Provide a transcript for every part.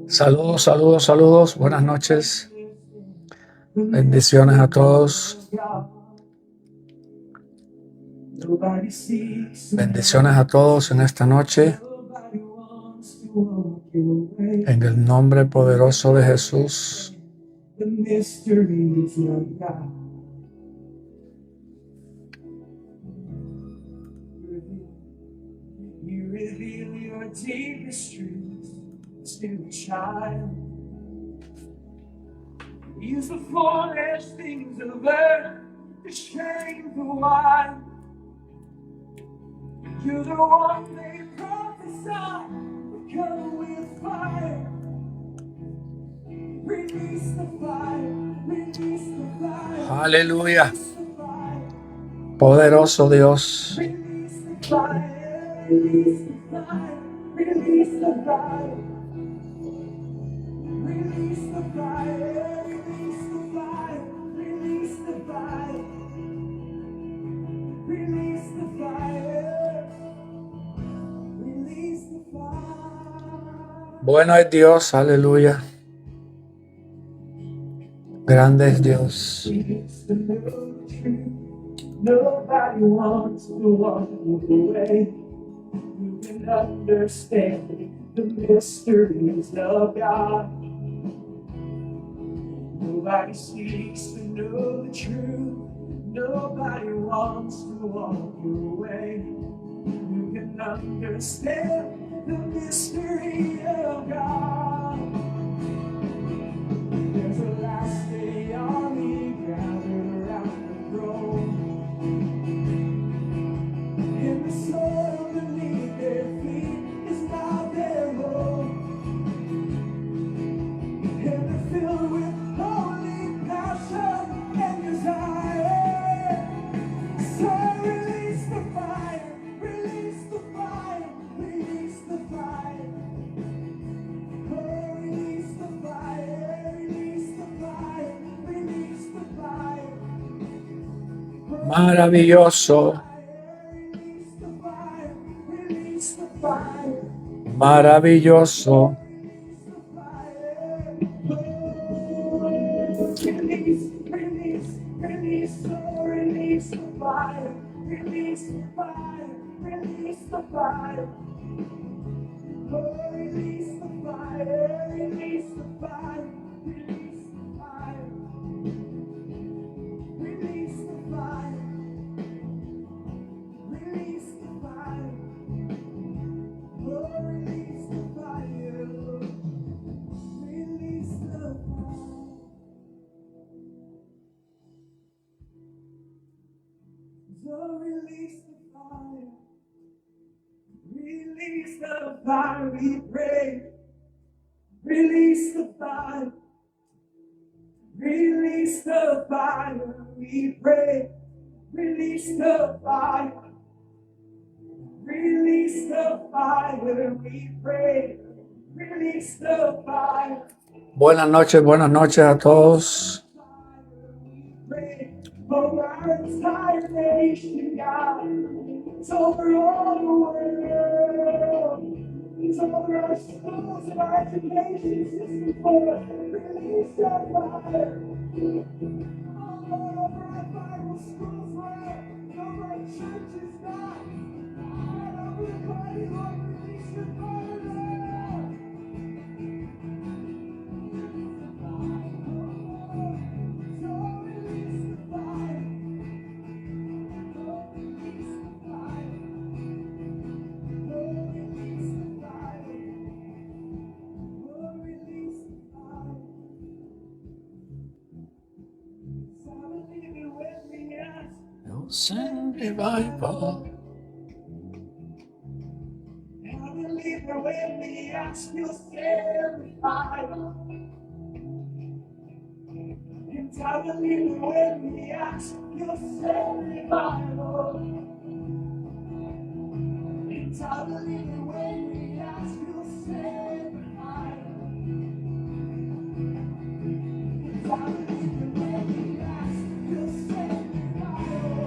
Saludos, saludos, saludos. Buenas noches. Bendiciones a todos. Bendiciones a todos en esta noche. En el nombre poderoso de Jesús. Use the foolish things of earth to shame the wise. You're the one they prophesy, come with fire. Release the fire, release the fire. Aleluya. Poderoso Dios. Release the fire, release the fire, release the fire. Release the fire, release the fire, release the fire. Release the fire, release the fire. Bueno es Dios, aleluya. Grande es Dios. Nobody wants to walk away. You can understand the mysteries of God. Nobody seeks to know the truth. Nobody wants to walk away. You can understand the mystery of God. There's a last day army gathered around the throne. In the soil beneath their feet is now their home. And they're filled with holy passion and desire. So release the fire, release the fire, release the fire. Oh, release the fire, release the fire, release the fire. Maravilloso. Release the fire, release the fire. Maravilloso. Release, release, release, oh, release the fire, release the fire, release the fire. Oh, release the fire, release the fire, release the fire. Release the fire, release the fire. Oh, release the fire, release the fire. So release the fire, release the fire, we pray. Release the fire, release the fire, we pray. Release the fire, release the fire, we pray. Release the fire. Buenas noches a todos. Over our entire nation, God. It's over all the world. It's over our schools and our education system, Lord. Release your fire. All over our Bible schools, Lord. Over our churches, God. And over the body, Lord. Release your fire, Lord. So release the fire. Release the fire. Release the fire. Release the fire. Silently when we ask. You'll send revival. Silently when we ask, you'll send revival. Silently when we ask, you'll send revival. Silently when we ask, you'll send revival. Silently when we ask, you'll send revival.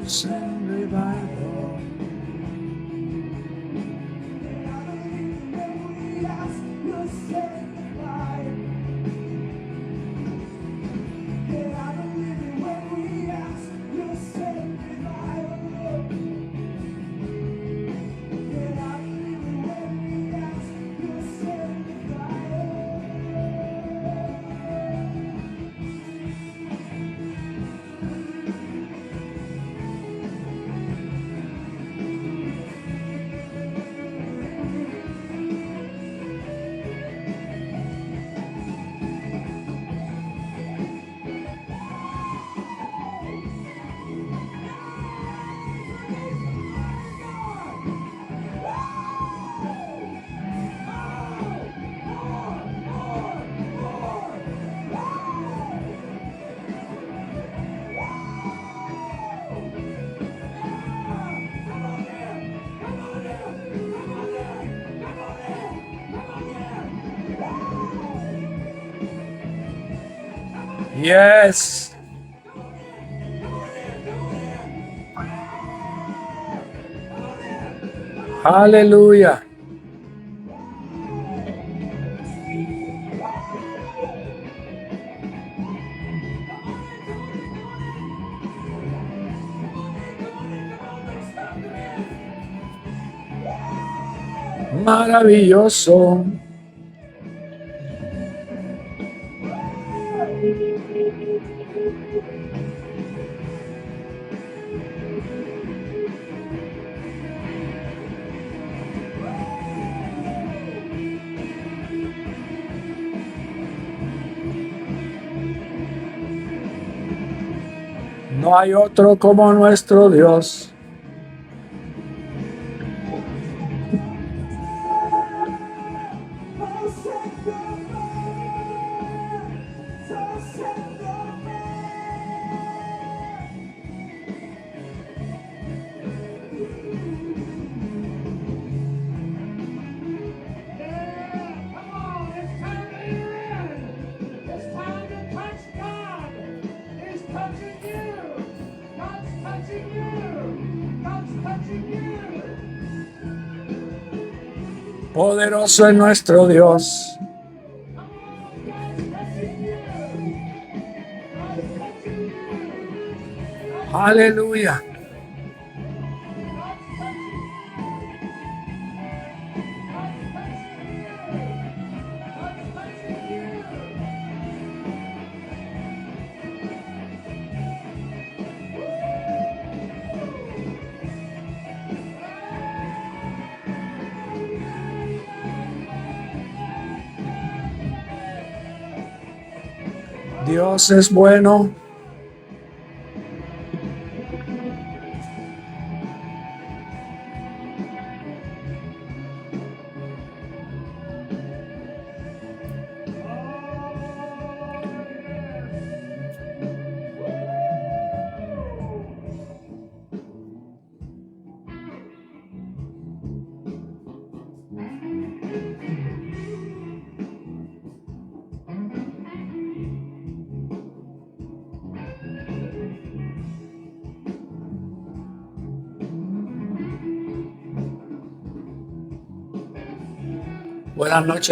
Send revival. Yes. Aleluya. Maravilloso. No hay otro como nuestro Dios. Poderoso es nuestro Dios. Aleluya. Dios es bueno.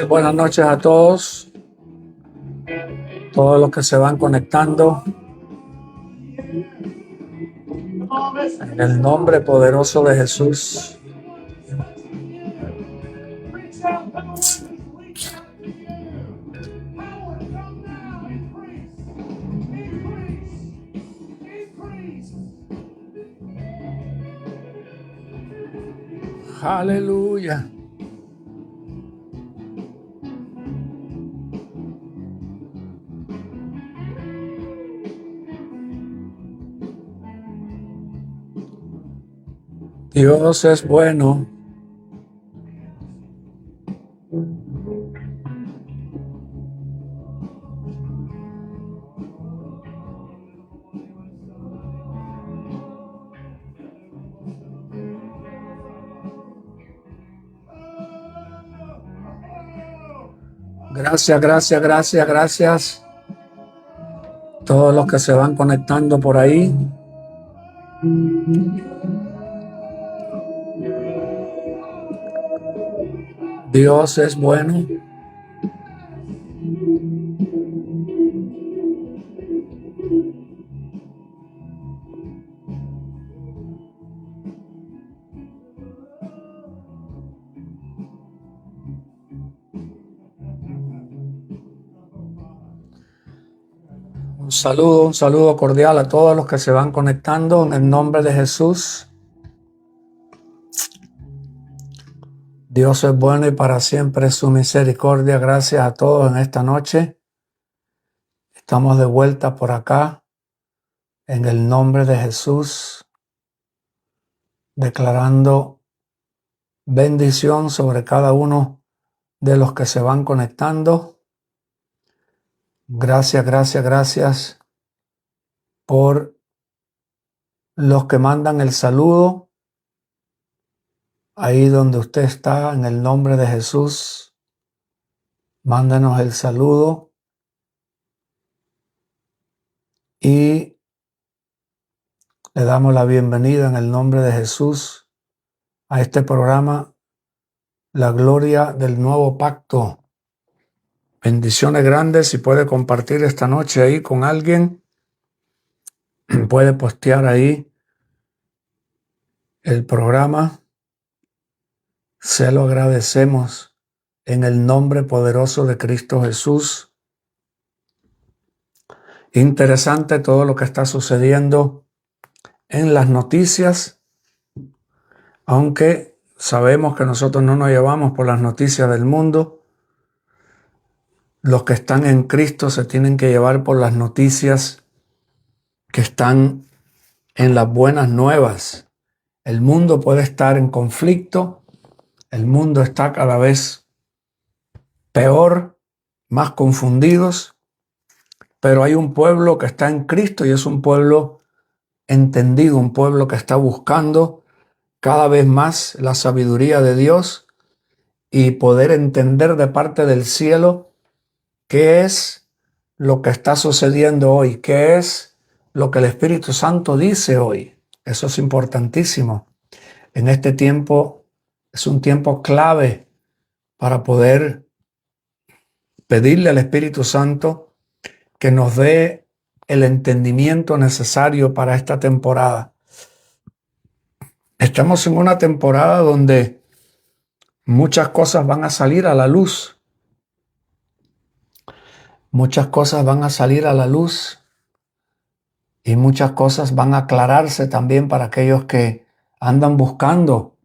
Buenas noches a todos los que se van conectando. En el nombre poderoso de Jesús. Aleluya. Dios es bueno. Gracias, gracias, gracias, gracias. Todos los que se van conectando por ahí. Dios es bueno. Un saludo cordial a todos los que se van conectando en el nombre de Jesús. Dios es bueno y para siempre es su misericordia. Gracias a todos en esta noche. Estamos de vuelta por acá en el nombre de Jesús, declarando bendición sobre cada uno de los que se van conectando. Gracias, gracias, gracias por los que mandan el saludo. Ahí donde usted está, en el nombre de Jesús, mándanos el saludo y le damos la bienvenida en el nombre de Jesús a este programa, La Gloria del Nuevo Pacto. Bendiciones grandes. Si puede compartir esta noche ahí con alguien, puede postear ahí el programa. Se lo agradecemos en el nombre poderoso de Cristo Jesús. Interesante todo lo que está sucediendo en las noticias, aunque sabemos que nosotros no nos llevamos por las noticias del mundo. Los que están en Cristo se tienen que llevar por las noticias que están en las buenas nuevas. El mundo puede estar en conflicto, el mundo está cada vez peor, más confundidos, pero hay un pueblo que está en Cristo y es un pueblo entendido, un pueblo que está buscando cada vez más la sabiduría de Dios y poder entender de parte del cielo qué es lo que está sucediendo hoy, qué es lo que el Espíritu Santo dice hoy. Eso es importantísimo. En este tiempo es un tiempo clave para poder pedirle al Espíritu Santo que nos dé el entendimiento necesario para esta temporada. Estamos en una temporada donde muchas cosas van a salir a la luz. Muchas cosas van a salir a la luz y muchas cosas van a aclararse también para aquellos que andan buscando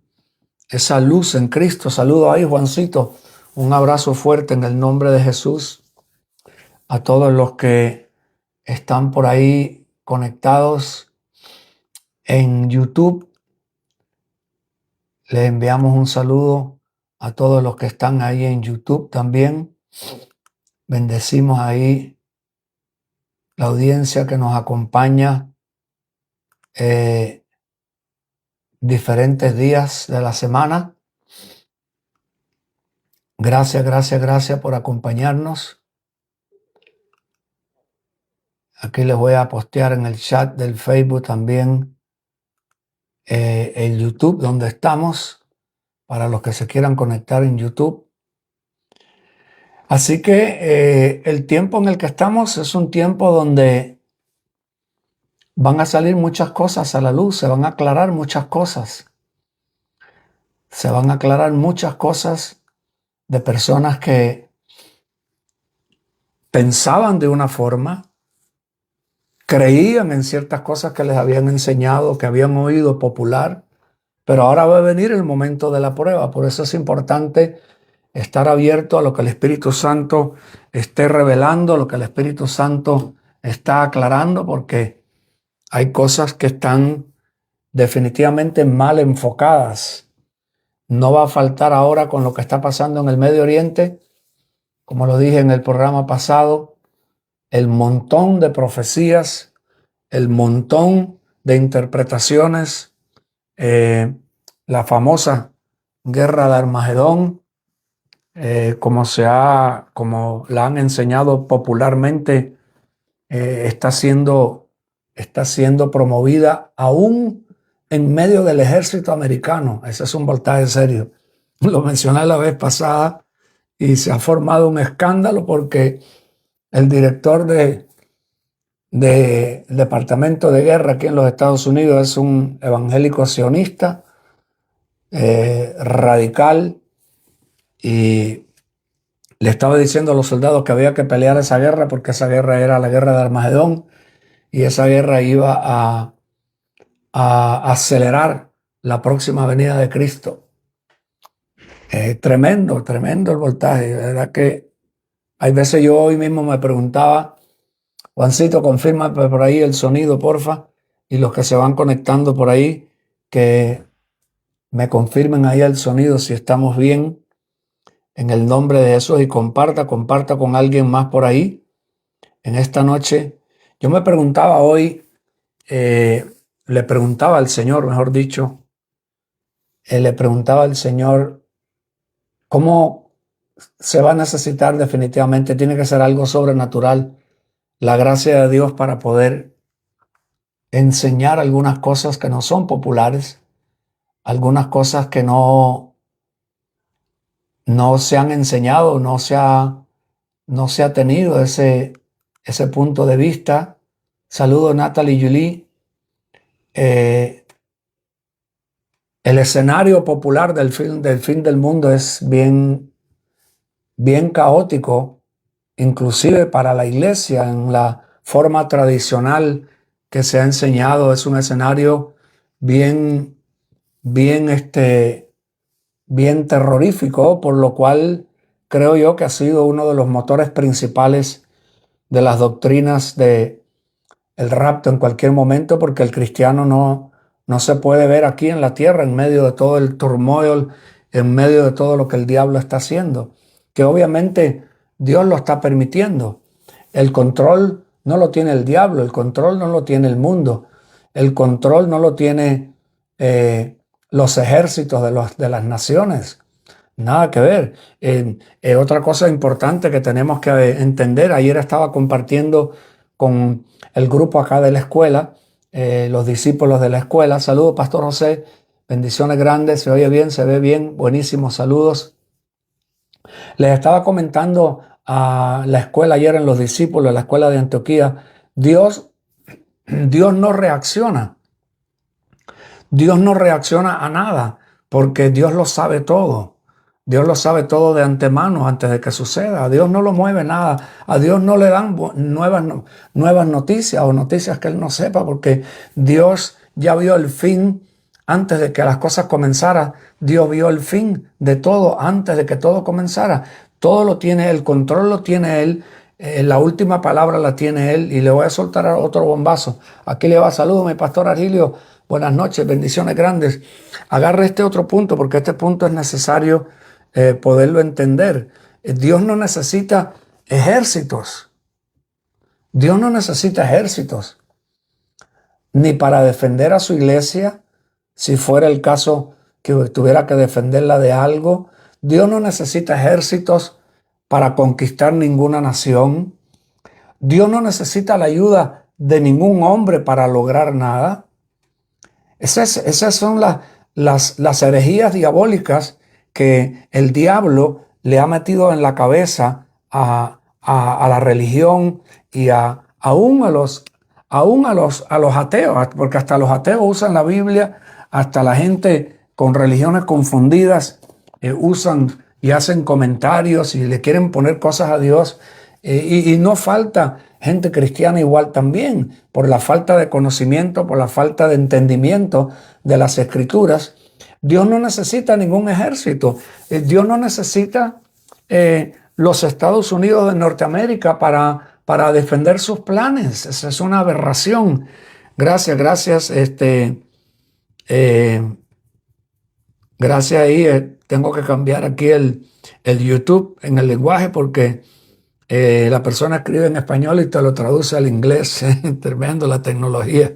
esa luz en Cristo. Saludo ahí, Juancito. Un abrazo fuerte en el nombre de Jesús a todos los que están por ahí conectados en YouTube. Les enviamos un saludo a todos los que están ahí en YouTube también. Bendecimos ahí la audiencia que nos acompaña diferentes días de la semana. Gracias, gracias, gracias por acompañarnos. Aquí les voy a postear en el chat del Facebook también el YouTube donde estamos, para los que se quieran conectar en YouTube. Así que el tiempo en el que estamos es un tiempo donde van a salir muchas cosas a la luz, se van a aclarar muchas cosas. Se van a aclarar muchas cosas de personas que pensaban de una forma, creían en ciertas cosas que les habían enseñado, que habían oído popular, pero ahora va a venir el momento de la prueba. Por eso es importante estar abierto a lo que el Espíritu Santo esté revelando, lo que el Espíritu Santo está aclarando, porque hay cosas que están definitivamente mal enfocadas. No va a faltar ahora con lo que está pasando en el Medio Oriente, como lo dije en el programa pasado, el montón de profecías, el montón de interpretaciones, la famosa guerra de Armagedón, como la han enseñado popularmente, está siendo está siendo promovida aún en medio del ejército americano. Ese es un voltaje serio. Lo mencioné la vez pasada y se ha formado un escándalo porque el director del Departamento de Guerra aquí en los Estados Unidos es un evangélico sionista, radical, y le estaba diciendo a los soldados que había que pelear esa guerra porque esa guerra era la guerra de Armagedón y esa guerra iba a acelerar la próxima venida de Cristo. Tremendo, tremendo el voltaje. De verdad que hay veces yo hoy mismo me preguntaba, Juancito, confirma por ahí el sonido, porfa, y los que se van conectando por ahí, que me confirmen ahí el sonido si estamos bien, en el nombre de Jesús, y comparta con alguien más por ahí en esta noche. Yo me preguntaba hoy, le preguntaba al Señor, mejor dicho, le preguntaba al Señor cómo se va a necesitar definitivamente, tiene que ser algo sobrenatural, la gracia de Dios para poder enseñar algunas cosas que no son populares, algunas cosas que no se han enseñado, no se ha tenido ese punto de vista. Saludo Natalie y Julie. El escenario popular del fin del mundo es bien caótico, inclusive para la iglesia, en la forma tradicional que se ha enseñado. Es un escenario bien terrorífico, por lo cual creo yo que ha sido uno de los motores principales de las doctrinas de el rapto en cualquier momento, porque el cristiano no se puede ver aquí en la tierra en medio de todo el turmoil, en medio de todo lo que el diablo está haciendo, que obviamente Dios lo está permitiendo. El control no lo tiene el diablo, el control no lo tiene el mundo, el control no lo tiene los ejércitos de las naciones. Nada que ver. Otra cosa importante que tenemos que entender, ayer estaba compartiendo con el grupo acá de la escuela, los discípulos de la escuela. Saludos, Pastor José, bendiciones grandes, se oye bien, se ve bien, buenísimos saludos. Les estaba comentando a la escuela ayer en los discípulos, en la escuela de Antioquía, Dios no reacciona. Dios no reacciona a nada porque Dios lo sabe todo. Dios lo sabe todo de antemano antes de que suceda. A Dios no lo mueve nada. A Dios no le dan nuevas noticias o noticias que Él no sepa, porque Dios ya vio el fin antes de que las cosas comenzaran. Dios vio el fin de todo antes de que todo comenzara. Todo lo tiene Él, el control lo tiene Él. La última palabra la tiene Él. Y le voy a soltar otro bombazo. Aquí le va saludo, mi pastor Argilio. Buenas noches, bendiciones grandes. Agarre este otro punto porque este punto es necesario poderlo entender. Dios no necesita ejércitos. Dios no necesita ejércitos. Ni para defender a su iglesia, si fuera el caso que tuviera que defenderla de algo. Dios no necesita ejércitos para conquistar ninguna nación. Dios no necesita la ayuda de ningún hombre para lograr nada. Esas son las herejías diabólicas que el diablo le ha metido en la cabeza a la religión y aún a los ateos, porque hasta los ateos usan la Biblia, hasta la gente con religiones confundidas usan y hacen comentarios y le quieren poner cosas a Dios. Y no falta gente cristiana igual también, por la falta de conocimiento, por la falta de entendimiento de las Escrituras. Dios no necesita ningún ejército. Dios no necesita los Estados Unidos de Norteamérica para defender sus planes. Esa es una aberración. Gracias. Gracias ahí. Tengo que cambiar aquí el YouTube en el lenguaje porque la persona escribe en español y te lo traduce al inglés. Tremendo la tecnología.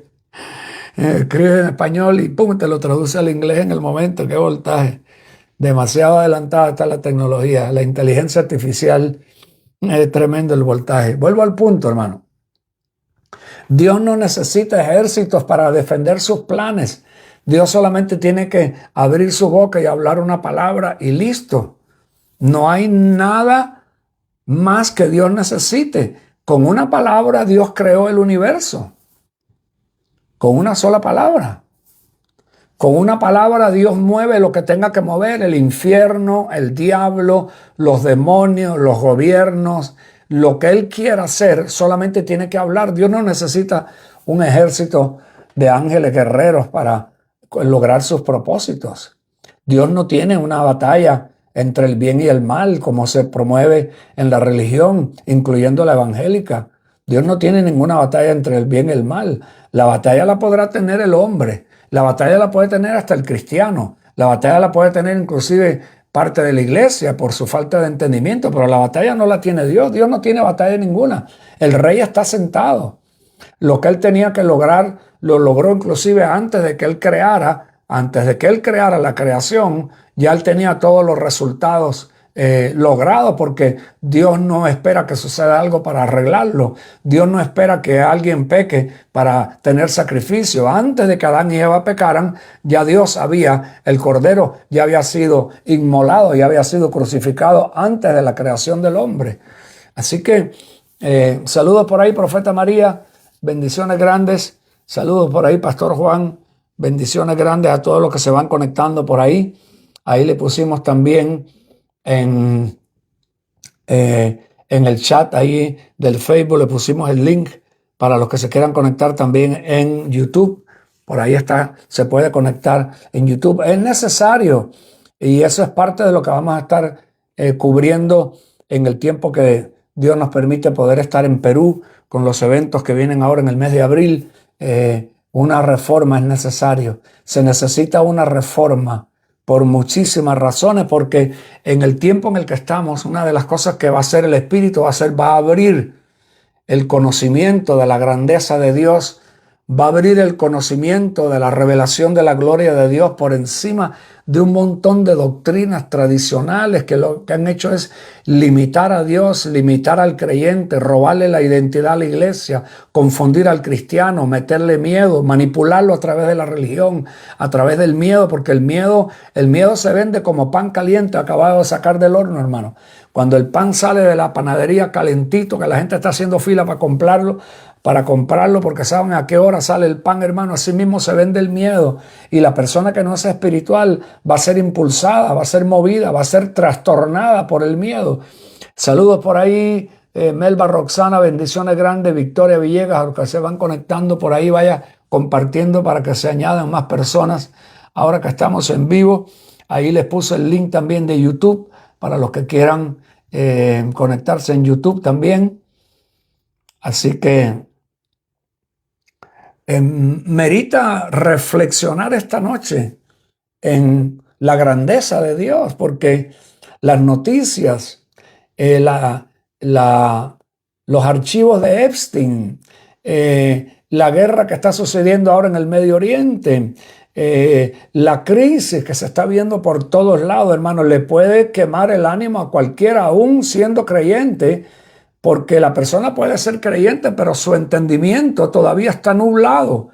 Escribe en español y pum, te lo traduce al inglés en el momento. Qué voltaje. Demasiado adelantada está la tecnología. La inteligencia artificial es tremendo el voltaje. Vuelvo al punto, hermano. Dios no necesita ejércitos para defender sus planes. Dios solamente tiene que abrir su boca y hablar una palabra y listo. No hay nada más que Dios necesite. Con una palabra Dios creó el universo. Con una sola palabra. Con una palabra Dios mueve lo que tenga que mover, el infierno, el diablo, los demonios, los gobiernos, lo que Él quiera hacer, solamente tiene que hablar. Dios no necesita un ejército de ángeles guerreros para lograr sus propósitos. Dios no tiene una batalla entre el bien y el mal, como se promueve en la religión, incluyendo la evangélica. Dios no tiene ninguna batalla entre el bien y el mal. La batalla la podrá tener el hombre. La batalla la puede tener hasta el cristiano. La batalla la puede tener inclusive parte de la iglesia por su falta de entendimiento, pero la batalla no la tiene Dios. Dios no tiene batalla ninguna. El rey está sentado. Lo que él tenía que lograr, lo logró inclusive antes de que él creara la creación, ya él tenía todos los resultados logrados, porque Dios no espera que suceda algo para arreglarlo. Dios no espera que alguien peque para tener sacrificio. Antes de que Adán y Eva pecaran, ya Dios sabía, el cordero ya había sido inmolado, ya había sido crucificado antes de la creación del hombre. Así que saludos por ahí, Profeta María, bendiciones grandes. Saludos por ahí, Pastor Juan, bendiciones grandes a todos los que se van conectando por ahí. Ahí le pusimos también en el chat ahí del Facebook, le pusimos el link para los que se quieran conectar también en YouTube. Por ahí está, se puede conectar en YouTube. Es necesario, y eso es parte de lo que vamos a estar cubriendo en el tiempo que Dios nos permite poder estar en Perú con los eventos que vienen ahora en el mes de abril. Una reforma es necesario. Se necesita una reforma por muchísimas razones, porque en el tiempo en el que estamos, una de las cosas que va a hacer el Espíritu va a abrir el conocimiento de la grandeza de Dios, va a abrir el conocimiento de la revelación de la gloria de Dios por encima de un montón de doctrinas tradicionales que lo que han hecho es limitar a Dios, limitar al creyente, robarle la identidad a la iglesia, confundir al cristiano, meterle miedo, manipularlo a través de la religión, a través del miedo, porque el miedo se vende como pan caliente acabado de sacar del horno, hermano. Cuando el pan sale de la panadería calentito, que la gente está haciendo fila para comprarlo porque saben a qué hora sale el pan, hermano, así mismo se vende el miedo. Y la persona que no es espiritual va a ser impulsada, va a ser movida, va a ser trastornada por el miedo. Saludos por ahí, Melba Roxana, bendiciones grandes, Victoria Villegas, a los que se van conectando por ahí, vaya compartiendo para que se añadan más personas. Ahora que estamos en vivo, ahí les puse el link también de YouTube para los que quieran conectarse en YouTube también. Así que merita reflexionar esta noche en la grandeza de Dios, porque las noticias, los archivos de Epstein, la guerra que está sucediendo ahora en el Medio Oriente, la crisis que se está viendo por todos lados, hermano, le puede quemar el ánimo a cualquiera, aún siendo creyente, porque la persona puede ser creyente, pero su entendimiento todavía está nublado.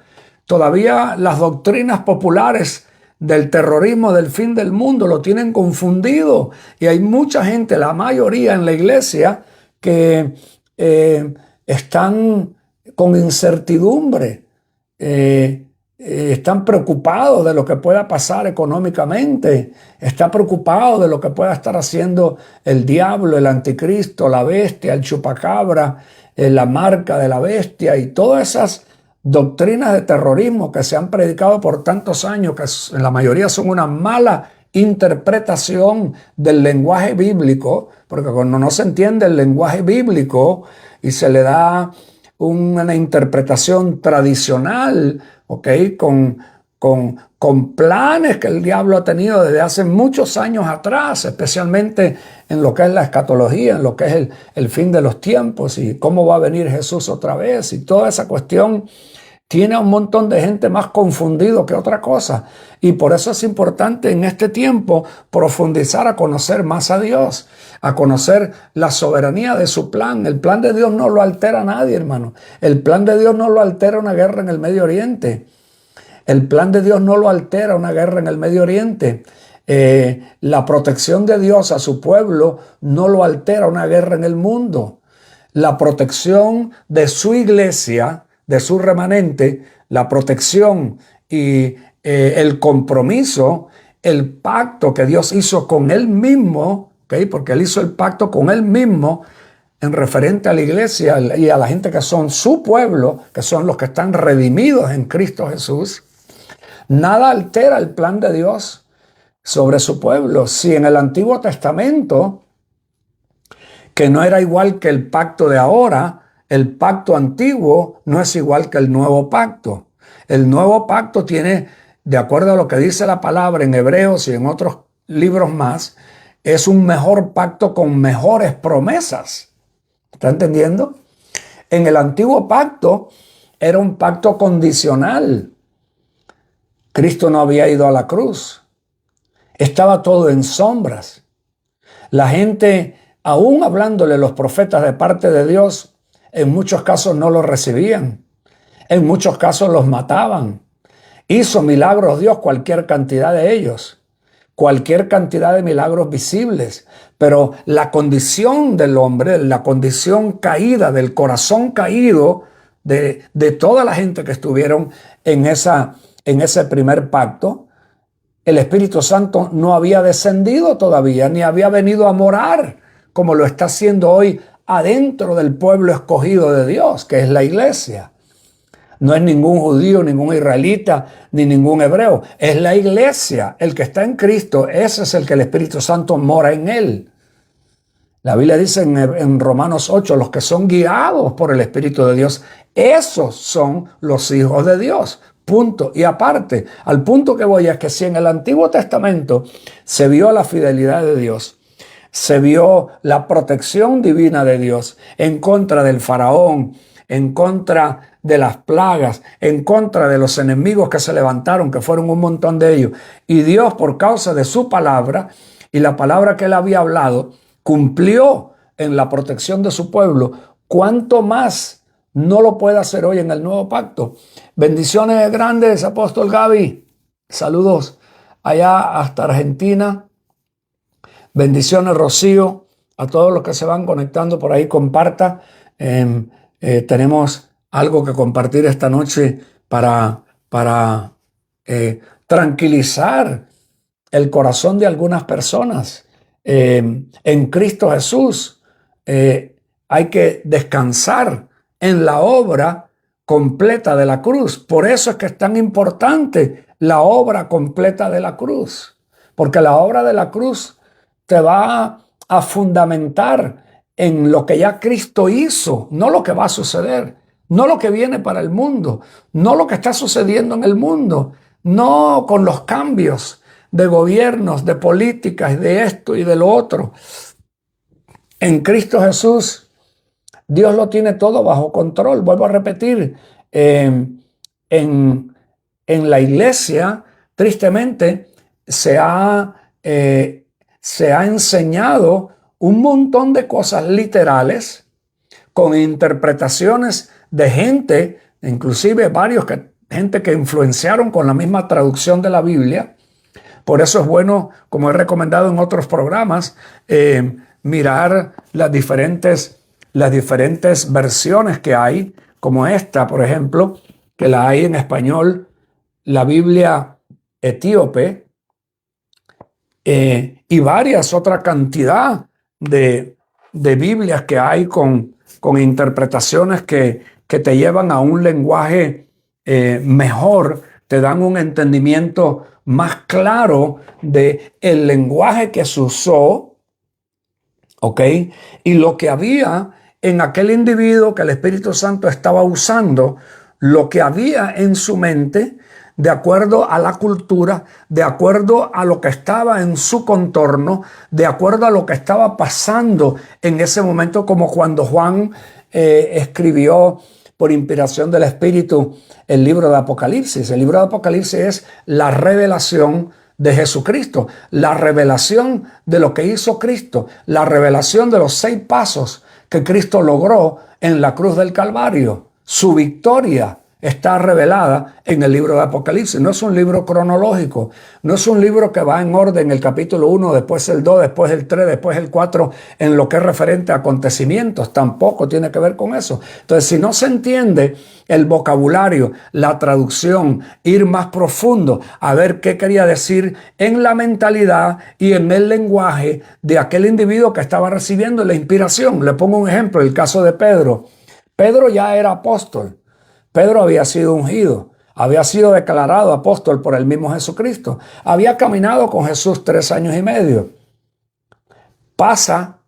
Todavía las doctrinas populares del terrorismo, del fin del mundo, lo tienen confundido. Y hay mucha gente, la mayoría en la iglesia, que están con incertidumbre. Están preocupados de lo que pueda pasar económicamente, están preocupados de lo que pueda estar haciendo el diablo, el anticristo, la bestia, el chupacabra, la marca de la bestia y todas esas doctrinas de terrorismo que se han predicado por tantos años, que en la mayoría son una mala interpretación del lenguaje bíblico, porque cuando no se entiende el lenguaje bíblico y se le da una interpretación tradicional, ¿ok? Con planes que el diablo ha tenido desde hace muchos años atrás, especialmente en lo que es la escatología, en lo que es el fin de los tiempos y cómo va a venir Jesús otra vez y toda esa cuestión tiene a un montón de gente más confundido que otra cosa. Y por eso es importante en este tiempo profundizar a conocer más a Dios, a conocer la soberanía de su plan. El plan de Dios no lo altera nadie, hermano. El plan de Dios no lo altera una guerra en el Medio Oriente. El plan de Dios no lo altera una guerra en el Medio Oriente. La protección de Dios a su pueblo no lo altera una guerra en el mundo. La protección de su iglesia, de su remanente, la protección y el compromiso, el pacto que Dios hizo con Él mismo, ¿okay? Porque Él hizo el pacto con Él mismo en referente a la iglesia y a la gente que son su pueblo, que son los que están redimidos en Cristo Jesús. Nada altera el plan de Dios sobre su pueblo. Si en el Antiguo Testamento, que no era igual que el pacto de ahora, el pacto antiguo no es igual que el nuevo pacto. El nuevo pacto tiene, de acuerdo a lo que dice la palabra en Hebreos y en otros libros más, es un mejor pacto con mejores promesas. ¿Está entendiendo? En el antiguo pacto era un pacto condicional. Cristo no había ido a la cruz. Estaba todo en sombras. La gente, aún hablándole los profetas de parte de Dios, en muchos casos no lo recibían. En muchos casos los mataban. Hizo milagros Dios, cualquier cantidad de ellos. Cualquier cantidad de milagros visibles. Pero la condición del hombre, la condición caída, del corazón caído de toda la gente que estuvieron en ese primer pacto, el Espíritu Santo no había descendido todavía, ni había venido a morar, como lo está haciendo hoy adentro del pueblo escogido de Dios, que es la iglesia. No es ningún judío, ningún israelita, ni ningún hebreo. Es la iglesia, el que está en Cristo. Ese es el que el Espíritu Santo mora en él. La Biblia dice en Romanos 8, los que son guiados por el Espíritu de Dios, esos son los hijos de Dios. Punto. Y aparte, al punto que voy es que si en el Antiguo Testamento se vio la fidelidad de Dios, se vio la protección divina de Dios en contra del faraón, en contra de las plagas, en contra de los enemigos que se levantaron, que fueron un montón de ellos, y Dios, por causa de su palabra y la palabra que él había hablado, cumplió en la protección de su pueblo, ¿cuánto más no lo puede hacer hoy en el nuevo pacto? Bendiciones grandes, apóstol Gaby. Saludos allá hasta Argentina. Bendiciones, Rocío. A todos los que se van conectando por ahí, comparta. Tenemos algo que compartir esta noche para tranquilizar el corazón de algunas personas. En Cristo Jesús hay que descansar en la obra completa de la cruz. Por eso es que es tan importante la obra completa de la cruz, porque la obra de la cruz te va a fundamentar en lo que ya Cristo hizo, no lo que va a suceder, no lo que viene para el mundo, no lo que está sucediendo en el mundo, no con los cambios de gobiernos, de políticas, de esto y de lo otro. En Cristo Jesús, Dios lo tiene todo bajo control. Vuelvo a repetir, en la iglesia, tristemente, se ha enseñado un montón de cosas literales con interpretaciones de gente, inclusive gente que influenciaron con la misma traducción de la Biblia. Por eso es bueno, como he recomendado en otros programas, mirar las diferentes versiones que hay, como esta, por ejemplo, que la hay en español, la Biblia etíope, y varias, otra cantidad de Biblias que hay con interpretaciones que te llevan a un lenguaje mejor, te dan un entendimiento más claro de el lenguaje que se usó, ¿ok? Y lo que había en aquel individuo que el Espíritu Santo estaba usando, lo que había en su mente, de acuerdo a la cultura, de acuerdo a lo que estaba en su contorno, de acuerdo a lo que estaba pasando en ese momento, como cuando Juan escribió por inspiración del Espíritu el libro de Apocalipsis. El libro de Apocalipsis es la revelación de Jesucristo, la revelación de lo que hizo Cristo, la revelación de los 6 pasos que Cristo logró en la cruz del Calvario. Su victoria está revelada en el libro de Apocalipsis. No es un libro cronológico, no es un libro que va en orden, el capítulo 1, después el 2, después el 3, después el 4, en lo que es referente a acontecimientos. Tampoco tiene que ver con eso. Entonces, si no se entiende el vocabulario, la traducción, ir más profundo a ver qué quería decir en la mentalidad y en el lenguaje de aquel individuo que estaba recibiendo la inspiración. Le pongo un ejemplo, el caso de Pedro. Pedro ya era apóstol. Pedro había sido ungido, había sido declarado apóstol por el mismo Jesucristo. Había caminado con Jesús 3 años y medio. Pasa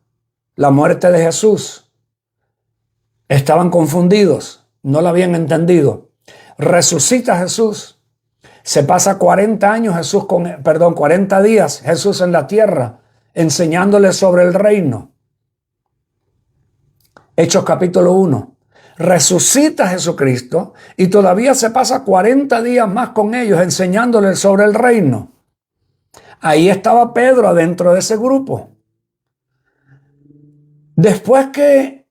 la muerte de Jesús. Estaban confundidos, no lo habían entendido. Resucita Jesús. Se pasa 40 días Jesús en la tierra, enseñándole sobre el reino. Hechos capítulo 1. Resucita Jesucristo y todavía se pasa 40 días más con ellos enseñándoles sobre el reino. Ahí estaba Pedro adentro de ese grupo. Después que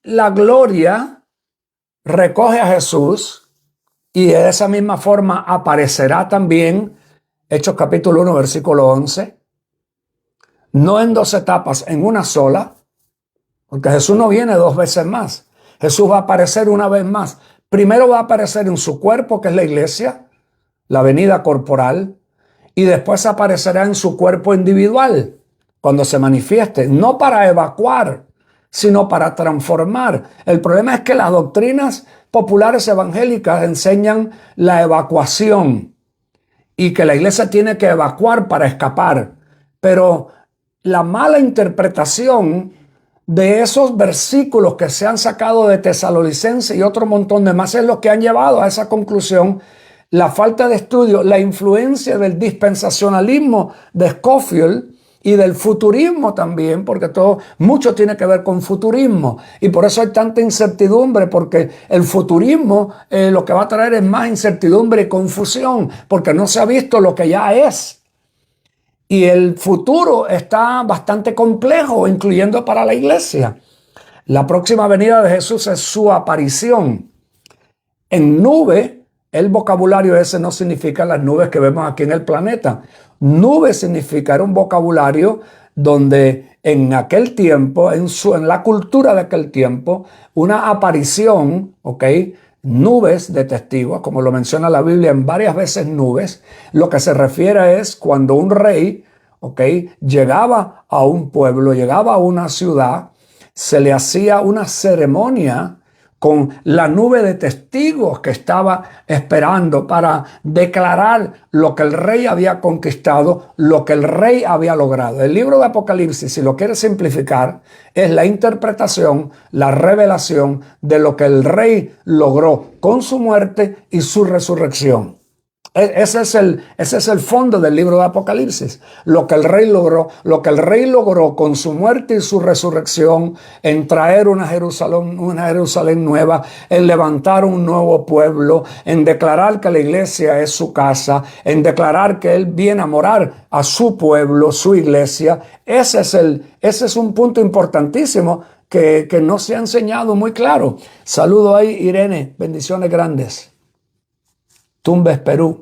la gloria recoge a Jesús y de esa misma forma aparecerá también, Hechos capítulo 1, versículo 11, no en 2 etapas, en una sola, porque Jesús no viene 2 veces más. Jesús va a aparecer una vez más. Primero va a aparecer en su cuerpo, que es la iglesia, la venida corporal, y después aparecerá en su cuerpo individual, cuando se manifieste, no para evacuar, sino para transformar. El problema es que las doctrinas populares evangélicas enseñan la evacuación y que la iglesia tiene que evacuar para escapar. Pero la mala interpretación de esos versículos que se han sacado de Tesalonicenses y otro montón de más es lo que han llevado a esa conclusión. La falta de estudio, la influencia del dispensacionalismo de Scofield y del futurismo también, porque mucho tiene que ver con futurismo. Y por eso hay tanta incertidumbre, porque el futurismo lo que va a traer es más incertidumbre y confusión, porque no se ha visto lo que ya es. Y el futuro está bastante complejo, incluyendo para la iglesia. La próxima venida de Jesús es su aparición en nube. El vocabulario ese no significa las nubes que vemos aquí en el planeta. Nube significa, era un vocabulario donde en aquel tiempo, en la cultura de aquel tiempo, una aparición, ¿ok?, nubes de testigos, como lo menciona la Biblia en varias veces nubes, lo que se refiere es cuando un rey, llegaba a un pueblo, llegaba a una ciudad, se le hacía una ceremonia con la nube de testigos que estaba esperando para declarar lo que el rey había conquistado, lo que el rey había logrado. El libro de Apocalipsis, si lo quieres simplificar, es la interpretación, la revelación de lo que el rey logró con su muerte y su resurrección. Ese es el fondo del libro de Apocalipsis. Lo que el rey logró con su muerte y su resurrección, en traer una Jerusalén nueva, en levantar un nuevo pueblo, en declarar que la iglesia es su casa, en declarar que él viene a morar a su pueblo, su iglesia. Ese es un punto importantísimo que no se ha enseñado muy claro. Saludo ahí, Irene, bendiciones grandes. Tumbes, Perú.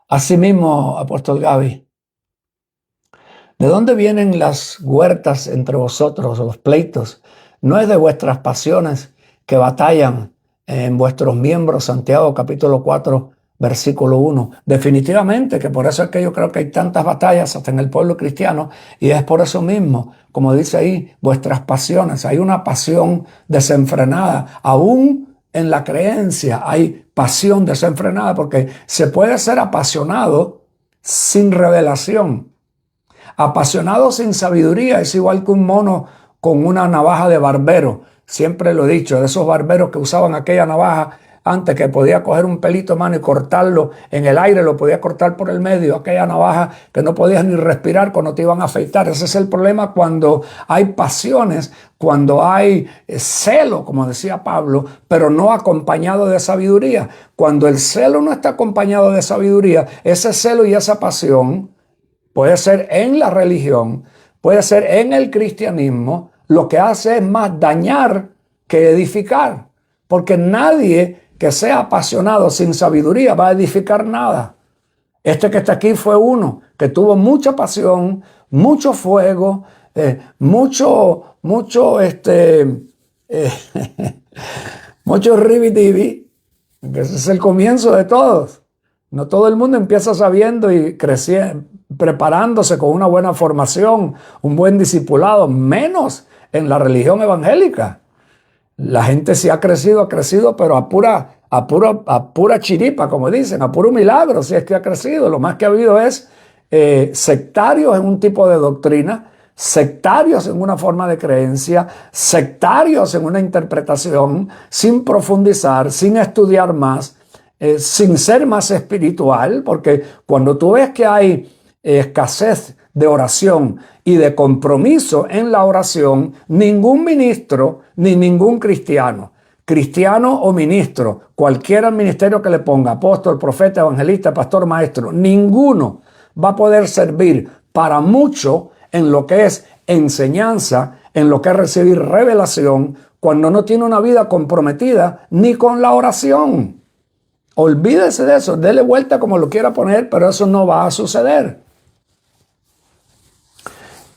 Asimismo, apóstol Gaby, ¿de dónde vienen las huertas entre vosotros, los pleitos? ¿No es de vuestras pasiones que batallan en vuestros miembros? Santiago capítulo 4, versículo 1. Definitivamente que por eso es que yo creo que hay tantas batallas hasta en el pueblo cristiano, y es por eso mismo, como dice ahí, vuestras pasiones. Hay una pasión desenfrenada, aún en la creencia hay pasión desenfrenada, porque se puede ser apasionado sin revelación. Apasionado sin sabiduría es igual que un mono con una navaja de barbero. Siempre lo he dicho, de esos barberos que usaban aquella navaja antes, que podía coger un pelito de mano y cortarlo en el aire, lo podía cortar por el medio, aquella navaja que no podías ni respirar cuando te iban a afeitar. Ese es el problema cuando hay pasiones, cuando hay celo, como decía Pablo, pero no acompañado de sabiduría. Cuando el celo no está acompañado de sabiduría, ese celo y esa pasión puede ser en la religión, puede ser en el cristianismo, lo que hace es más dañar que edificar, porque nadie que sea apasionado sin sabiduría va a edificar nada. Este que está aquí fue uno que tuvo mucha pasión, mucho fuego, mucho ribi-dibi, que ese es el comienzo de todos. No todo el mundo empieza sabiendo y creciendo, preparándose con una buena formación, un buen discipulado, menos en la religión evangélica. La gente sí ha crecido, pero a pura chiripa, como dicen, a puro milagro, si es que ha crecido. Lo más que ha habido es sectarios en un tipo de doctrina, sectarios en una forma de creencia, sectarios en una interpretación, sin profundizar, sin estudiar más, sin ser más espiritual, porque cuando tú ves que hay escasez de oración y de compromiso en la oración, ningún ministro ni ningún cristiano o ministro, cualquier ministerio que le ponga, apóstol, profeta, evangelista, pastor, maestro, ninguno va a poder servir para mucho en lo que es enseñanza, en lo que es recibir revelación, cuando no tiene una vida comprometida ni con la oración. Olvídese de eso, dele vuelta como lo quiera poner, pero eso no va a suceder.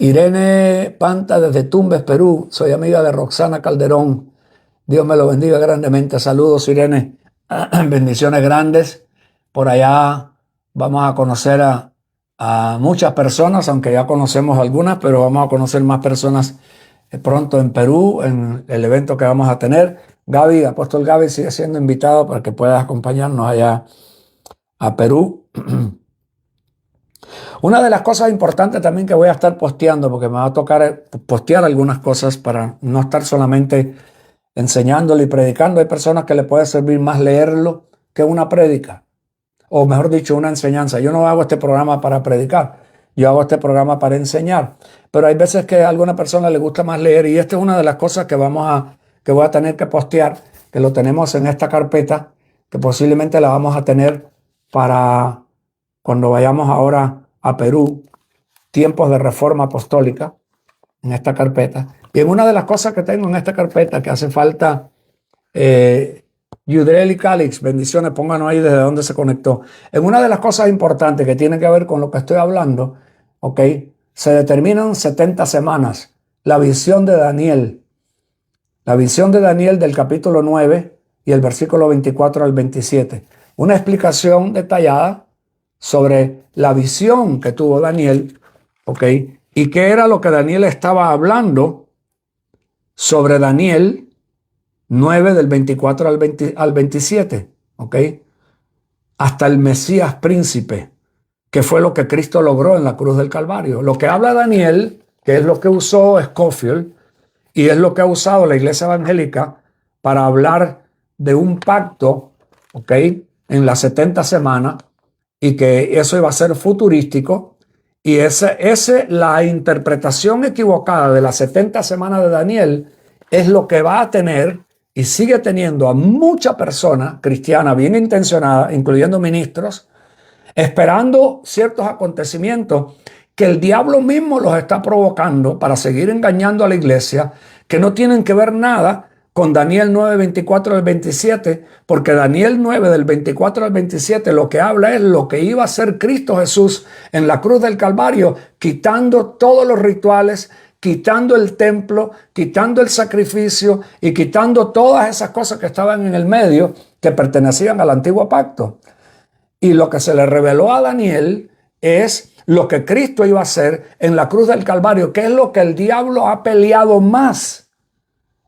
Irene Panta desde Tumbes, Perú. Soy amiga de Roxana Calderón. Dios me lo bendiga grandemente. Saludos, Irene. Bendiciones grandes. Por allá vamos a conocer a muchas personas, aunque ya conocemos algunas, pero vamos a conocer más personas pronto en Perú, en el evento que vamos a tener. Gaby, Apóstol Gaby, sigue siendo invitado para que puedas acompañarnos allá a Perú. Una de las cosas importantes también que voy a estar posteando, porque me va a tocar postear algunas cosas para no estar solamente enseñándolo y predicando. Hay personas que le puede servir más leerlo que una prédica, o mejor dicho, una enseñanza. Yo no hago este programa para predicar, yo hago este programa para enseñar, pero hay veces que a alguna persona le gusta más leer, y esta es una de las cosas que voy a tener que postear, que lo tenemos en esta carpeta, que posiblemente la vamos a tener para cuando vayamos ahora a Perú, tiempos de reforma apostólica, en esta carpeta. Y en una de las cosas que tengo en esta carpeta que hace falta, Yudrel y Calix, bendiciones, pónganos ahí desde dónde se conectó. En una de las cosas importantes que tiene que ver con lo que estoy hablando, ¿ok? Se determinan 70 semanas. La visión de Daniel. La visión de Daniel del capítulo 9 y el versículo 24 al 27. Una explicación detallada sobre la visión que tuvo Daniel, ¿ok? Y qué era lo que Daniel estaba hablando sobre Daniel 9 del 24 al 27, ¿ok? Hasta el Mesías príncipe, que fue lo que Cristo logró en la cruz del Calvario. Lo que habla Daniel, que es lo que usó Scofield, y es lo que ha usado la iglesia evangélica para hablar de un pacto, ¿ok? En las 70 semanas, y que eso iba a ser futurístico, y la interpretación equivocada de las 70 semanas de Daniel es lo que va a tener y sigue teniendo a mucha persona cristiana bien intencionada, incluyendo ministros, esperando ciertos acontecimientos que el diablo mismo los está provocando para seguir engañando a la iglesia, que no tienen que ver nada con Daniel 9, 24 al 27, porque Daniel 9 del 24 al 27 lo que habla es lo que iba a hacer Cristo Jesús en la cruz del Calvario, quitando todos los rituales, quitando el templo, quitando el sacrificio y quitando todas esas cosas que estaban en el medio que pertenecían al antiguo pacto. Y lo que se le reveló a Daniel es lo que Cristo iba a hacer en la cruz del Calvario, que es lo que el diablo ha peleado más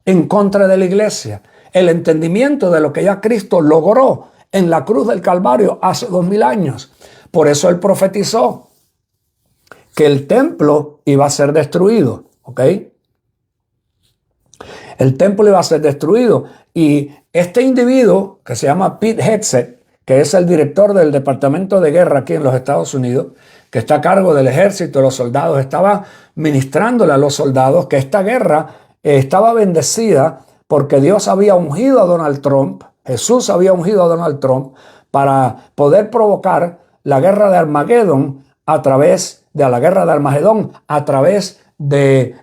en contra de la iglesia. El entendimiento de lo que ya Cristo logró en la cruz del Calvario hace 2000 años. Por eso él profetizó que el templo iba a ser destruido, ¿ok? El templo iba a ser destruido. Y este individuo, que se llama Pete Hegseth, que es el director del Departamento de Guerra aquí en los Estados Unidos, que está a cargo del ejército, de los soldados, estaba ministrándole a los soldados que esta guerra estaba bendecida porque Dios había ungido a Donald Trump, Jesús había ungido a Donald Trump para poder provocar la guerra de Armagedón a través de la guerra de Armagedón, a través de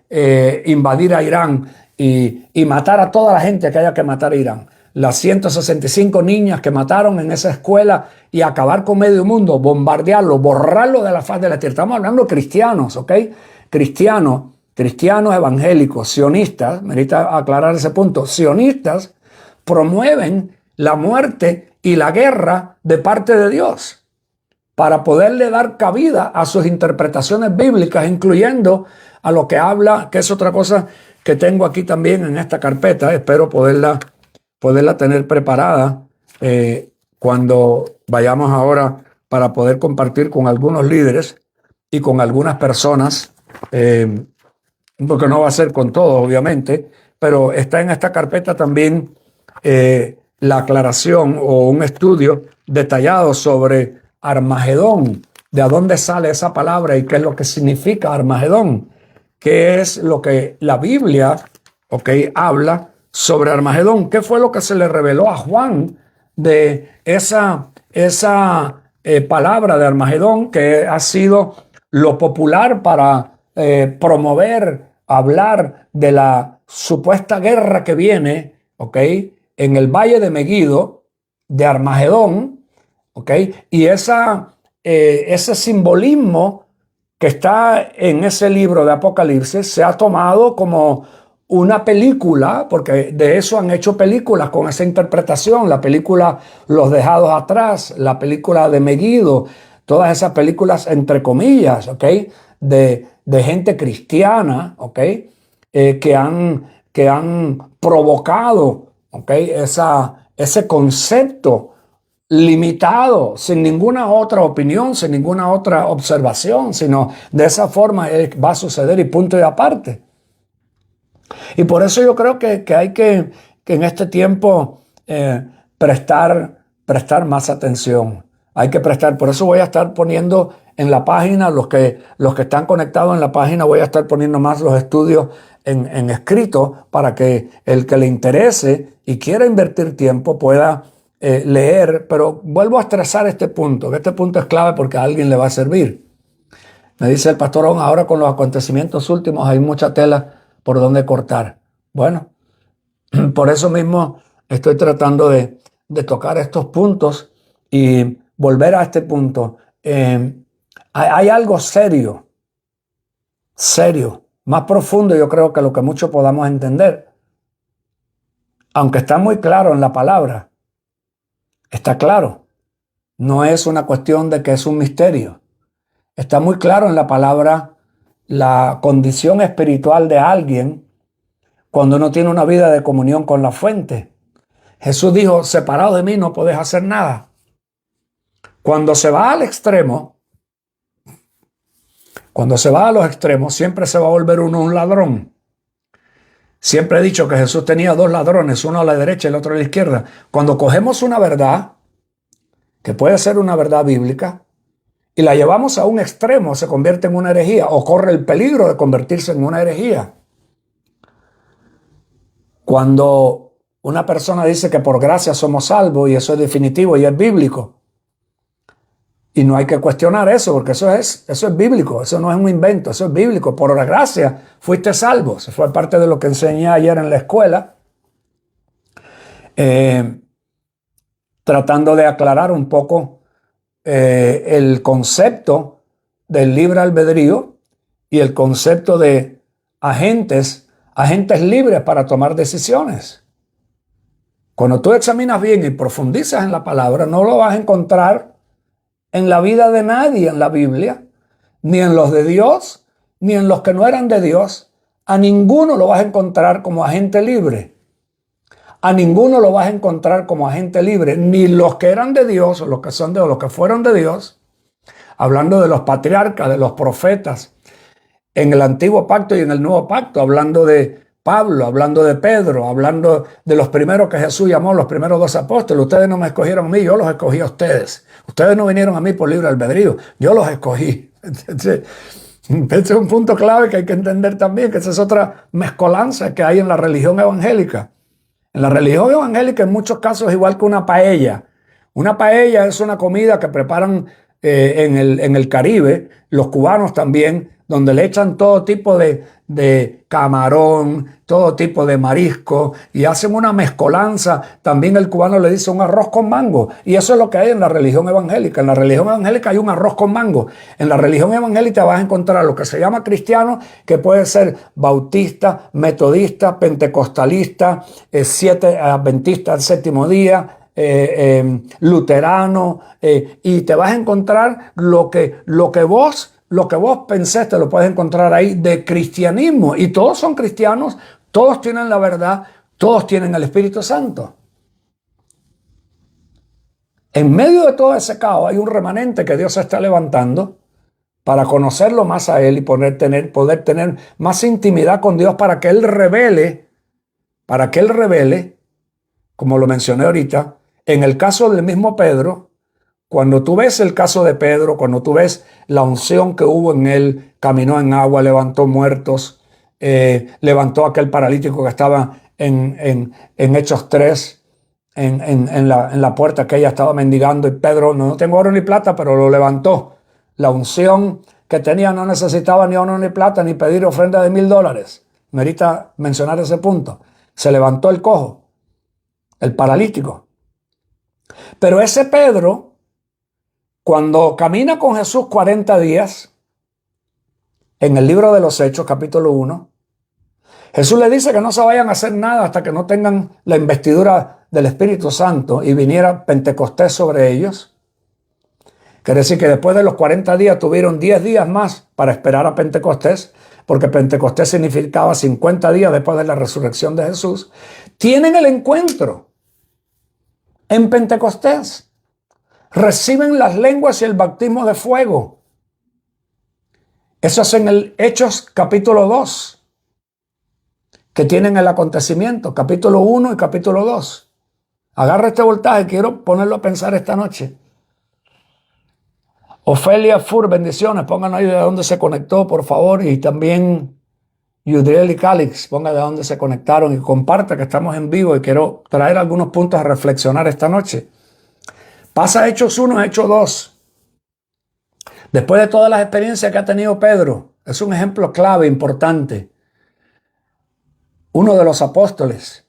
invadir a Irán y matar a toda la gente que haya que matar a Irán. Las 165 niñas que mataron en esa escuela y acabar con medio mundo, bombardearlo, borrarlo de la faz de la tierra. Estamos hablando de cristianos, ¿ok? Cristianos evangélicos, sionistas, me necesita aclarar ese punto, sionistas promueven la muerte y la guerra de parte de Dios para poderle dar cabida a sus interpretaciones bíblicas, incluyendo a lo que habla, que es otra cosa que tengo aquí también en esta carpeta, espero poderla tener preparada cuando vayamos ahora para poder compartir con algunos líderes y con algunas personas, porque no va a ser con todos, obviamente, pero está en esta carpeta también la aclaración o un estudio detallado sobre Armagedón, de a dónde sale esa palabra y qué es lo que significa Armagedón, qué es lo que la Biblia, habla sobre Armagedón, qué fue lo que se le reveló a Juan de esa palabra de Armagedón, que ha sido lo popular para promover, hablar de la supuesta guerra que viene, en el valle de Megiddo, de Armagedón, y ese simbolismo que está en ese libro de Apocalipsis se ha tomado como una película, porque de eso han hecho películas con esa interpretación, la película Los Dejados Atrás, la película de Megiddo, todas esas películas entre comillas, de gente cristiana, que han provocado, ese concepto limitado, sin ninguna otra opinión, sin ninguna otra observación, sino de esa forma va a suceder y punto y aparte. Y por eso yo creo que hay que en este tiempo prestar más atención. Hay que prestar, por eso voy a estar poniendo en la página, los que están conectados en la página, voy a estar poniendo más los estudios en escrito para que el que le interese y quiera invertir tiempo pueda leer. Pero vuelvo a estresar este punto, que este punto es clave porque a alguien le va a servir. Me dice el pastor, ahora con los acontecimientos últimos hay mucha tela por donde cortar. Bueno, por eso mismo estoy tratando de tocar estos puntos y volver a este punto. Hay algo serio, más profundo, yo creo, que lo que muchos podamos entender. Aunque está muy claro en la palabra, está claro. No es una cuestión de que es un misterio. Está muy claro en la palabra la condición espiritual de alguien cuando no tiene una vida de comunión con la fuente. Jesús dijo, separado de mí no podés hacer nada. Cuando se va al extremo, cuando se va a los extremos, siempre se va a volver uno un ladrón. Siempre he dicho que Jesús tenía dos ladrones, uno a la derecha y el otro a la izquierda. Cuando cogemos una verdad, que puede ser una verdad bíblica, y la llevamos a un extremo, se convierte en una herejía o corre el peligro de convertirse en una herejía. Cuando una persona dice que por gracia somos salvos y eso es definitivo y es bíblico, y no hay que cuestionar eso porque eso es bíblico, eso no es un invento, eso es bíblico. Por la gracia fuiste salvo. Eso fue parte de lo que enseñé ayer en la escuela, tratando de aclarar un poco el concepto del libre albedrío y el concepto de agentes libres para tomar decisiones. Cuando tú examinas bien y profundizas en la palabra, no lo vas a encontrar en la vida de nadie en la Biblia, ni en los de Dios, ni en los que no eran de Dios. A ninguno lo vas a encontrar como agente libre. A ninguno lo vas a encontrar como agente libre, ni los que eran de Dios, o los que son de, o los que fueron de Dios, hablando de los patriarcas, de los profetas, en el antiguo pacto y en el nuevo pacto, hablando de Pablo, hablando de Pedro, hablando de los primeros que Jesús llamó, los primeros 2 apóstoles. Ustedes no me escogieron a mí, yo los escogí a ustedes. Ustedes no vinieron a mí por libre albedrío, yo los escogí. Este es un punto clave que hay que entender también, que esa es otra mezcolanza que hay en la religión evangélica. En la religión evangélica en muchos casos es igual que una paella. Una paella es una comida que preparan en el Caribe, los cubanos también, donde le echan todo tipo de camarón, todo tipo de marisco y hacen una mezcolanza. También el cubano le dice un arroz con mango. Y eso es lo que hay en la religión evangélica. En la religión evangélica hay un arroz con mango. En la religión evangélica vas a encontrar lo que se llama cristiano, que puede ser bautista, metodista, pentecostalista, adventista del séptimo día, luterano, y te vas a encontrar lo que vos pensés, te lo puedes encontrar ahí de cristianismo. Y todos son cristianos, todos tienen la verdad, todos tienen el Espíritu Santo. En medio de todo ese caos hay un remanente que Dios está levantando para conocerlo más a Él y poder tener más intimidad con Dios para que Él revele, como lo mencioné ahorita, en el caso del mismo Pedro. Cuando tú ves el caso de Pedro, cuando tú ves la unción que hubo en él, caminó en agua, levantó muertos, levantó a aquel paralítico que estaba en Hechos 3, en la puerta que ella estaba mendigando, y Pedro, no tengo oro ni plata, pero lo levantó. La unción que tenía no necesitaba ni oro ni plata, ni pedir ofrenda de $1,000. Merita mencionar ese punto. Se levantó el cojo, el paralítico. Pero ese Pedro, cuando camina con Jesús 40 días, en el libro de los Hechos, capítulo 1, Jesús le dice que no se vayan a hacer nada hasta que no tengan la investidura del Espíritu Santo y viniera Pentecostés sobre ellos. Quiere decir que después de los 40 días tuvieron 10 días más para esperar a Pentecostés, porque Pentecostés significaba 50 días después de la resurrección de Jesús. Tienen el encuentro en Pentecostés. Reciben las lenguas y el bautismo de fuego. Eso es en el Hechos capítulo 2, que tienen el acontecimiento, capítulo 1 y capítulo 2. Agarra este voltaje, quiero ponerlo a pensar esta noche. Ofelia Fur, bendiciones, pongan ahí de dónde se conectó, por favor, y también Yudriel y Calix, pongan de dónde se conectaron y comparta que estamos en vivo y quiero traer algunos puntos a reflexionar esta noche. Pasa Hechos 1 a Hechos 2. Después de todas las experiencias que ha tenido Pedro, es un ejemplo clave, importante. Uno de los apóstoles,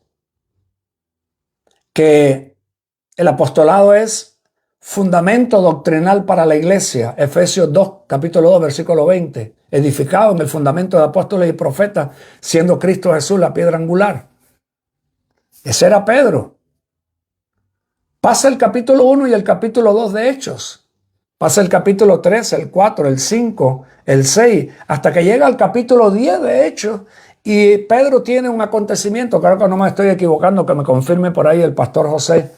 que el apostolado es fundamento doctrinal para la iglesia. Efesios 2, capítulo 2, versículo 20. Edificado en el fundamento de apóstoles y profetas, siendo Cristo Jesús la piedra angular. Ese era Pedro. Pasa el capítulo 1 y el capítulo 2 de Hechos. Pasa el capítulo 3, el 4, el 5, el 6, hasta que llega al capítulo 10 de Hechos. Y Pedro tiene un acontecimiento, creo que no me estoy equivocando, que me confirme por ahí el pastor José.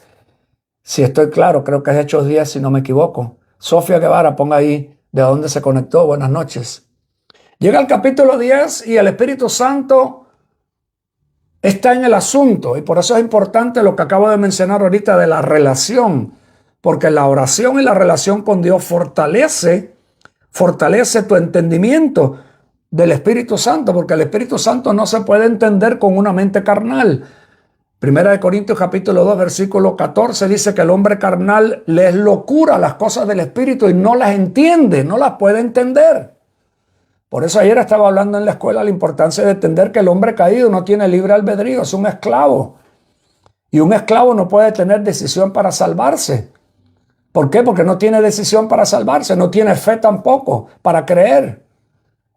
Si estoy claro, creo que es Hechos 10, si no me equivoco. Sofía Guevara, ponga ahí de dónde se conectó. Buenas noches. Llega el capítulo 10 y el Espíritu Santo está en el asunto. Y por eso es importante lo que acabo de mencionar ahorita de la relación. Porque la oración y la relación con Dios fortalece tu entendimiento del Espíritu Santo. Porque el Espíritu Santo no se puede entender con una mente carnal. Primera de Corintios capítulo 2 versículo 14 dice que el hombre carnal le es locura las cosas del Espíritu y no las entiende, no las puede entender. Por eso ayer estaba hablando en la escuela la importancia de entender que el hombre caído no tiene libre albedrío, es un esclavo. Y un esclavo no puede tener decisión para salvarse. ¿Por qué? Porque no tiene decisión para salvarse, no tiene fe tampoco para creer.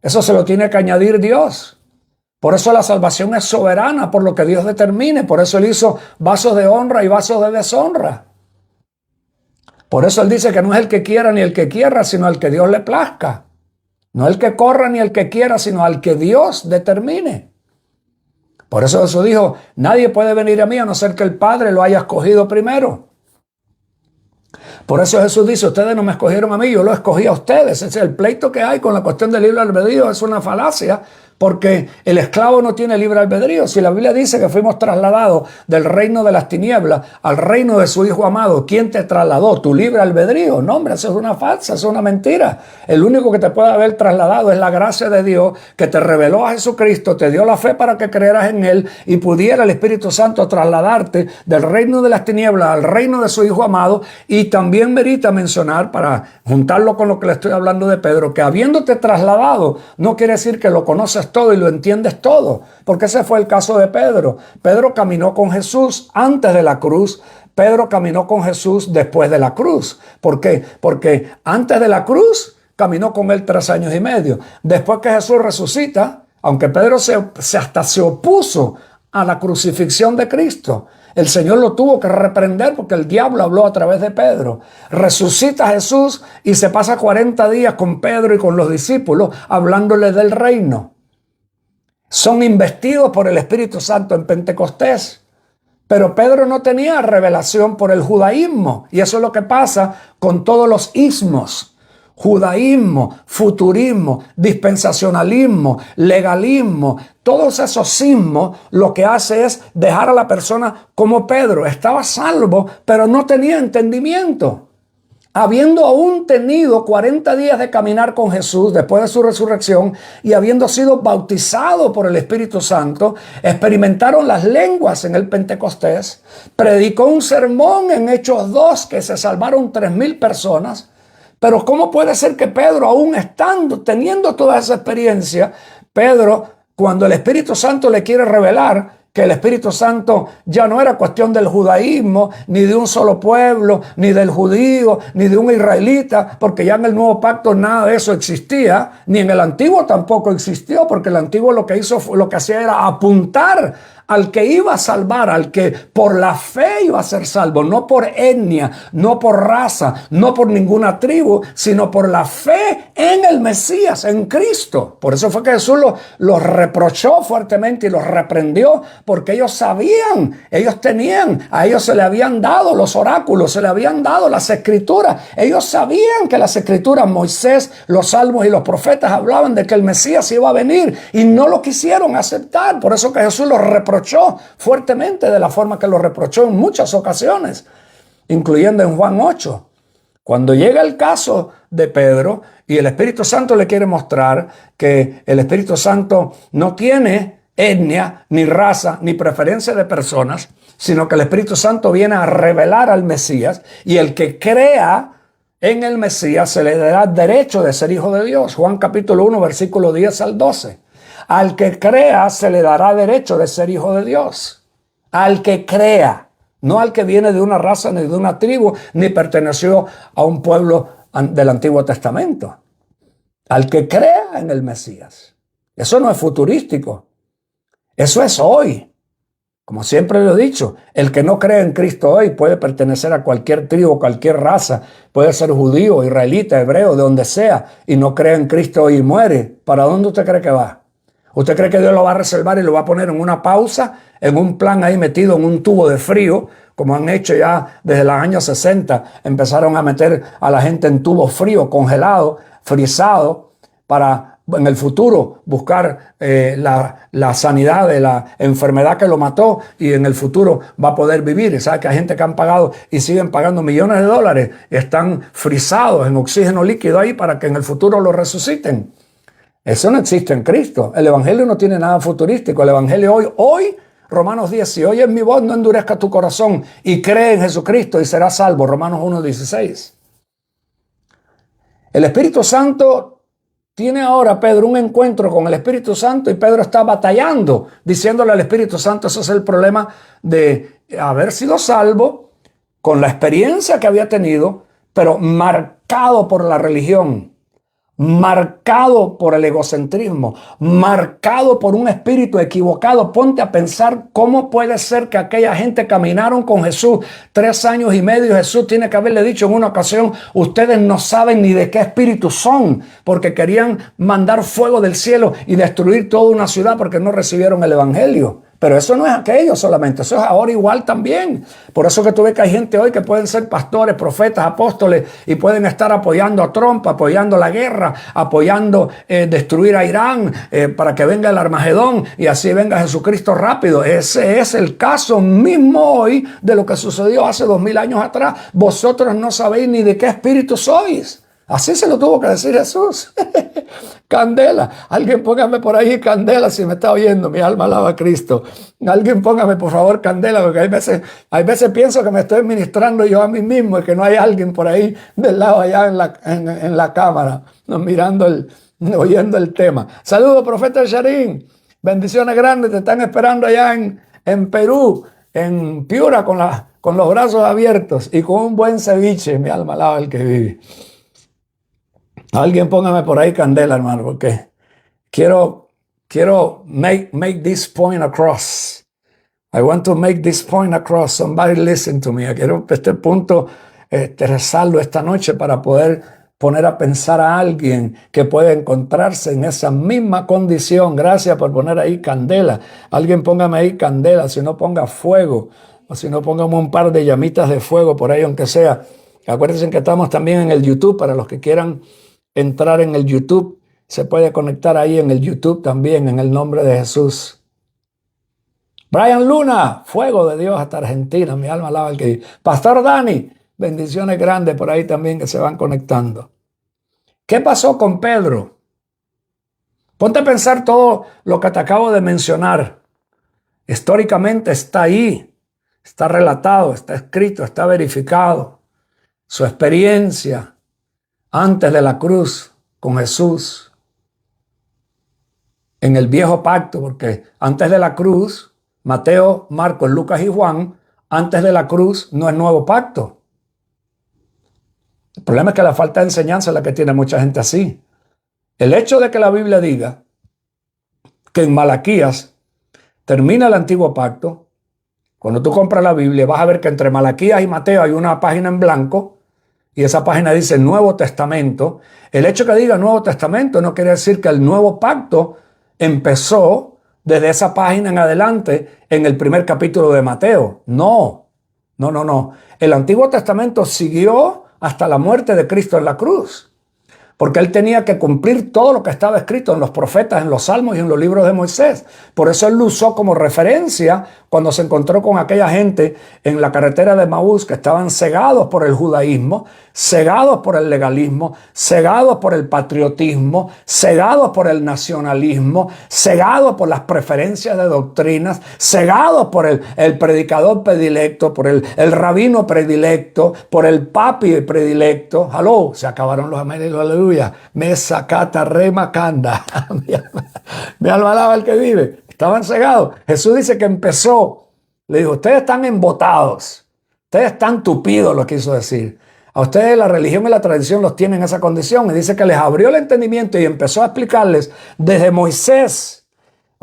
Eso se lo tiene que añadir Dios. Por eso la salvación es soberana, por lo que Dios determine. Por eso Él hizo vasos de honra y vasos de deshonra. Por eso Él dice que no es el que quiera ni el que quiera, sino el que Dios le plazca. No el que corra ni el que quiera, sino al que Dios determine. Por eso Jesús dijo, nadie puede venir a mí a no ser que el Padre lo haya escogido primero. Por eso Jesús dice, ustedes no me escogieron a mí, yo lo escogí a ustedes. Es el pleito que hay con la cuestión del libre albedrío es una falacia, Porque el esclavo no tiene libre albedrío. Si la Biblia dice que fuimos trasladados del reino de las tinieblas al reino de su Hijo amado, ¿quién te trasladó? ¿Tu libre albedrío? No, hombre, eso es una falsa, eso es una mentira. El único que te puede haber trasladado es la gracia de Dios, que te reveló a Jesucristo, te dio la fe para que creeras en Él y pudiera el Espíritu Santo trasladarte del reino de las tinieblas al reino de su Hijo amado. Y también merita mencionar, para juntarlo con lo que le estoy hablando de Pedro, que habiéndote trasladado no quiere decir que lo conoces todo y lo entiendes todo, porque ese fue el caso de Pedro. Pedro caminó con Jesús antes de la cruz. Pedro caminó con Jesús después de la cruz. ¿Por qué? Porque antes de la cruz caminó con él 3 años y medio. Después que Jesús resucita, aunque Pedro hasta se opuso a la crucifixión de Cristo, el Señor lo tuvo que reprender porque el diablo habló a través de Pedro. Resucita Jesús y se pasa 40 días con Pedro y con los discípulos hablándoles del reino. Son investidos por el Espíritu Santo en Pentecostés. Pero Pedro no tenía revelación por el judaísmo. Y eso es lo que pasa con todos los ismos. Judaísmo, futurismo, dispensacionalismo, legalismo, todos esos ismos lo que hace es dejar a la persona como Pedro. Estaba salvo, pero no tenía entendimiento. Habiendo aún tenido 40 días de caminar con Jesús después de su resurrección y habiendo sido bautizado por el Espíritu Santo, experimentaron las lenguas en el Pentecostés, predicó un sermón en Hechos 2 que se salvaron 3,000 personas. Pero ¿cómo puede ser que Pedro, aún teniendo toda esa experiencia, Pedro, cuando el Espíritu Santo le quiere revelar que el Espíritu Santo ya no era cuestión del judaísmo, ni de un solo pueblo, ni del judío, ni de un israelita, porque ya en el nuevo pacto nada de eso existía, ni en el antiguo tampoco existió, porque el antiguo lo que hacía era apuntar al que iba a salvar, al que por la fe iba a ser salvo, no por etnia, no por raza, no por ninguna tribu, sino por la fe en el Mesías, en Cristo. Por eso fue que Jesús los reprochó fuertemente y los reprendió, porque ellos sabían, a ellos se le habían dado los oráculos, se le habían dado las escrituras. Ellos sabían que las escrituras, Moisés, los salmos y los profetas hablaban de que el Mesías iba a venir y no lo quisieron aceptar. Por eso que Jesús los reprochó fuertemente, de la forma que lo reprochó en muchas ocasiones, incluyendo en Juan 8. Cuando llega el caso de Pedro y el Espíritu Santo le quiere mostrar que el Espíritu Santo no tiene etnia, ni raza, ni preferencia de personas, sino que el Espíritu Santo viene a revelar al Mesías, y el que crea en el Mesías se le dará derecho de ser hijo de Dios. Juan capítulo 1, versículo 10 al 12. Al que crea se le dará derecho de ser hijo de Dios. Al que crea, no al que viene de una raza, ni de una tribu, ni perteneció a un pueblo del Antiguo Testamento. Al que crea en el Mesías. Eso no es futurístico. Eso es hoy. Como siempre lo he dicho, el que no cree en Cristo hoy puede pertenecer a cualquier tribu, cualquier raza, puede ser judío, israelita, hebreo, de donde sea, y no cree en Cristo hoy y muere. ¿Para dónde usted cree que va? ¿Usted cree que Dios lo va a reservar y lo va a poner en una pausa, en un plan ahí metido en un tubo de frío, como han hecho ya desde los años 60? Empezaron a meter a la gente en tubos fríos, congelados, frisados, para en el futuro buscar la sanidad de la enfermedad que lo mató, y en el futuro va a poder vivir. ¿Sabe que hay gente que han pagado y siguen pagando millones de dólares? Están frisados en oxígeno líquido ahí para que en el futuro lo resuciten. Eso no existe en Cristo. El Evangelio no tiene nada futurístico. El Evangelio hoy, Romanos 10, si oyes mi voz, no endurezca tu corazón y cree en Jesucristo y serás salvo. Romanos 1:16. El Espíritu Santo tiene ahora, Pedro, un encuentro con el Espíritu Santo, y Pedro está batallando, diciéndole al Espíritu Santo. Ese es el problema de haber sido salvo con la experiencia que había tenido, pero marcado por la religión, marcado por el egocentrismo, marcado por un espíritu equivocado. Ponte a pensar cómo puede ser que aquella gente caminaron con Jesús 3 años y medio. Jesús tiene que haberle dicho en una ocasión: ustedes no saben ni de qué espíritu son, porque querían mandar fuego del cielo y destruir toda una ciudad porque no recibieron el Evangelio. Pero eso no es aquello solamente, eso es ahora igual también. Por eso que tú ves que hay gente hoy que pueden ser pastores, profetas, apóstoles y pueden estar apoyando a Trump, apoyando la guerra, apoyando destruir a Irán para que venga el Armagedón y así venga Jesucristo rápido. Ese es el caso mismo hoy de lo que sucedió hace 2000 años atrás. Vosotros no sabéis ni de qué espíritu sois. Así se lo tuvo que decir Jesús. Candela, alguien póngame por ahí candela si me está oyendo, mi alma alaba a Cristo. Alguien póngame por favor candela, porque hay veces pienso que me estoy ministrando yo a mí mismo y que no hay alguien por ahí del lado allá en la cámara, mirando oyendo el tema. Saludos, profeta Sharín. Bendiciones grandes, te están esperando allá en Perú, en Piura, con los brazos abiertos y con un buen ceviche, mi alma alaba el que vive. Alguien póngame por ahí candela, hermano, porque quiero make this point across. I want to make this point across. Somebody listen to me. Quiero este punto rezarlo esta noche para poder poner a pensar a alguien que puede encontrarse en esa misma condición. Gracias por poner ahí candela. Alguien póngame ahí candela, si no ponga fuego, o si no pongamos un par de llamitas de fuego por ahí, aunque sea. Acuérdense que estamos también en el YouTube, para los que quieran entrar en el YouTube, se puede conectar ahí en el YouTube también, en el nombre de Jesús. Brian Luna, fuego de Dios hasta Argentina, mi alma alaba al que vive. Pastor Dani, bendiciones grandes por ahí también que se van conectando. ¿Qué pasó con Pedro? Ponte a pensar todo lo que te acabo de mencionar. Históricamente está ahí, está relatado, está escrito, está verificado. Su experiencia antes de la cruz con Jesús, en el viejo pacto, porque antes de la cruz, Mateo, Marcos, Lucas y Juan, antes de la cruz no es nuevo pacto. El problema es que la falta de enseñanza es la que tiene mucha gente así. El hecho de que la Biblia diga que en Malaquías termina el antiguo pacto, cuando tú compras la Biblia vas a ver que entre Malaquías y Mateo hay una página en blanco, y esa página dice Nuevo Testamento. El hecho que diga Nuevo Testamento no quiere decir que el nuevo pacto empezó desde esa página en adelante en el primer capítulo de Mateo. No. El Antiguo Testamento siguió hasta la muerte de Cristo en la cruz, porque él tenía que cumplir todo lo que estaba escrito en los profetas, en los salmos y en los libros de Moisés. Por eso él lo usó como referencia cuando se encontró con aquella gente en la carretera de Maús que estaban cegados por el judaísmo, cegados por el legalismo, cegados por el patriotismo, cegados por el nacionalismo, cegados por las preferencias de doctrinas, cegados por el predicador predilecto, por el rabino predilecto, por el papi predilecto. ¡Aló! Se acabaron los amén y los aleluya. Me sacata remacanda. Mi alma alaba al que vive. Estaban cegados. Jesús dice que empezó. Le dijo, ustedes están embotados. Ustedes están tupidos, lo quiso decir. A ustedes la religión y la tradición los tienen en esa condición. Y dice que les abrió el entendimiento y empezó a explicarles desde Moisés,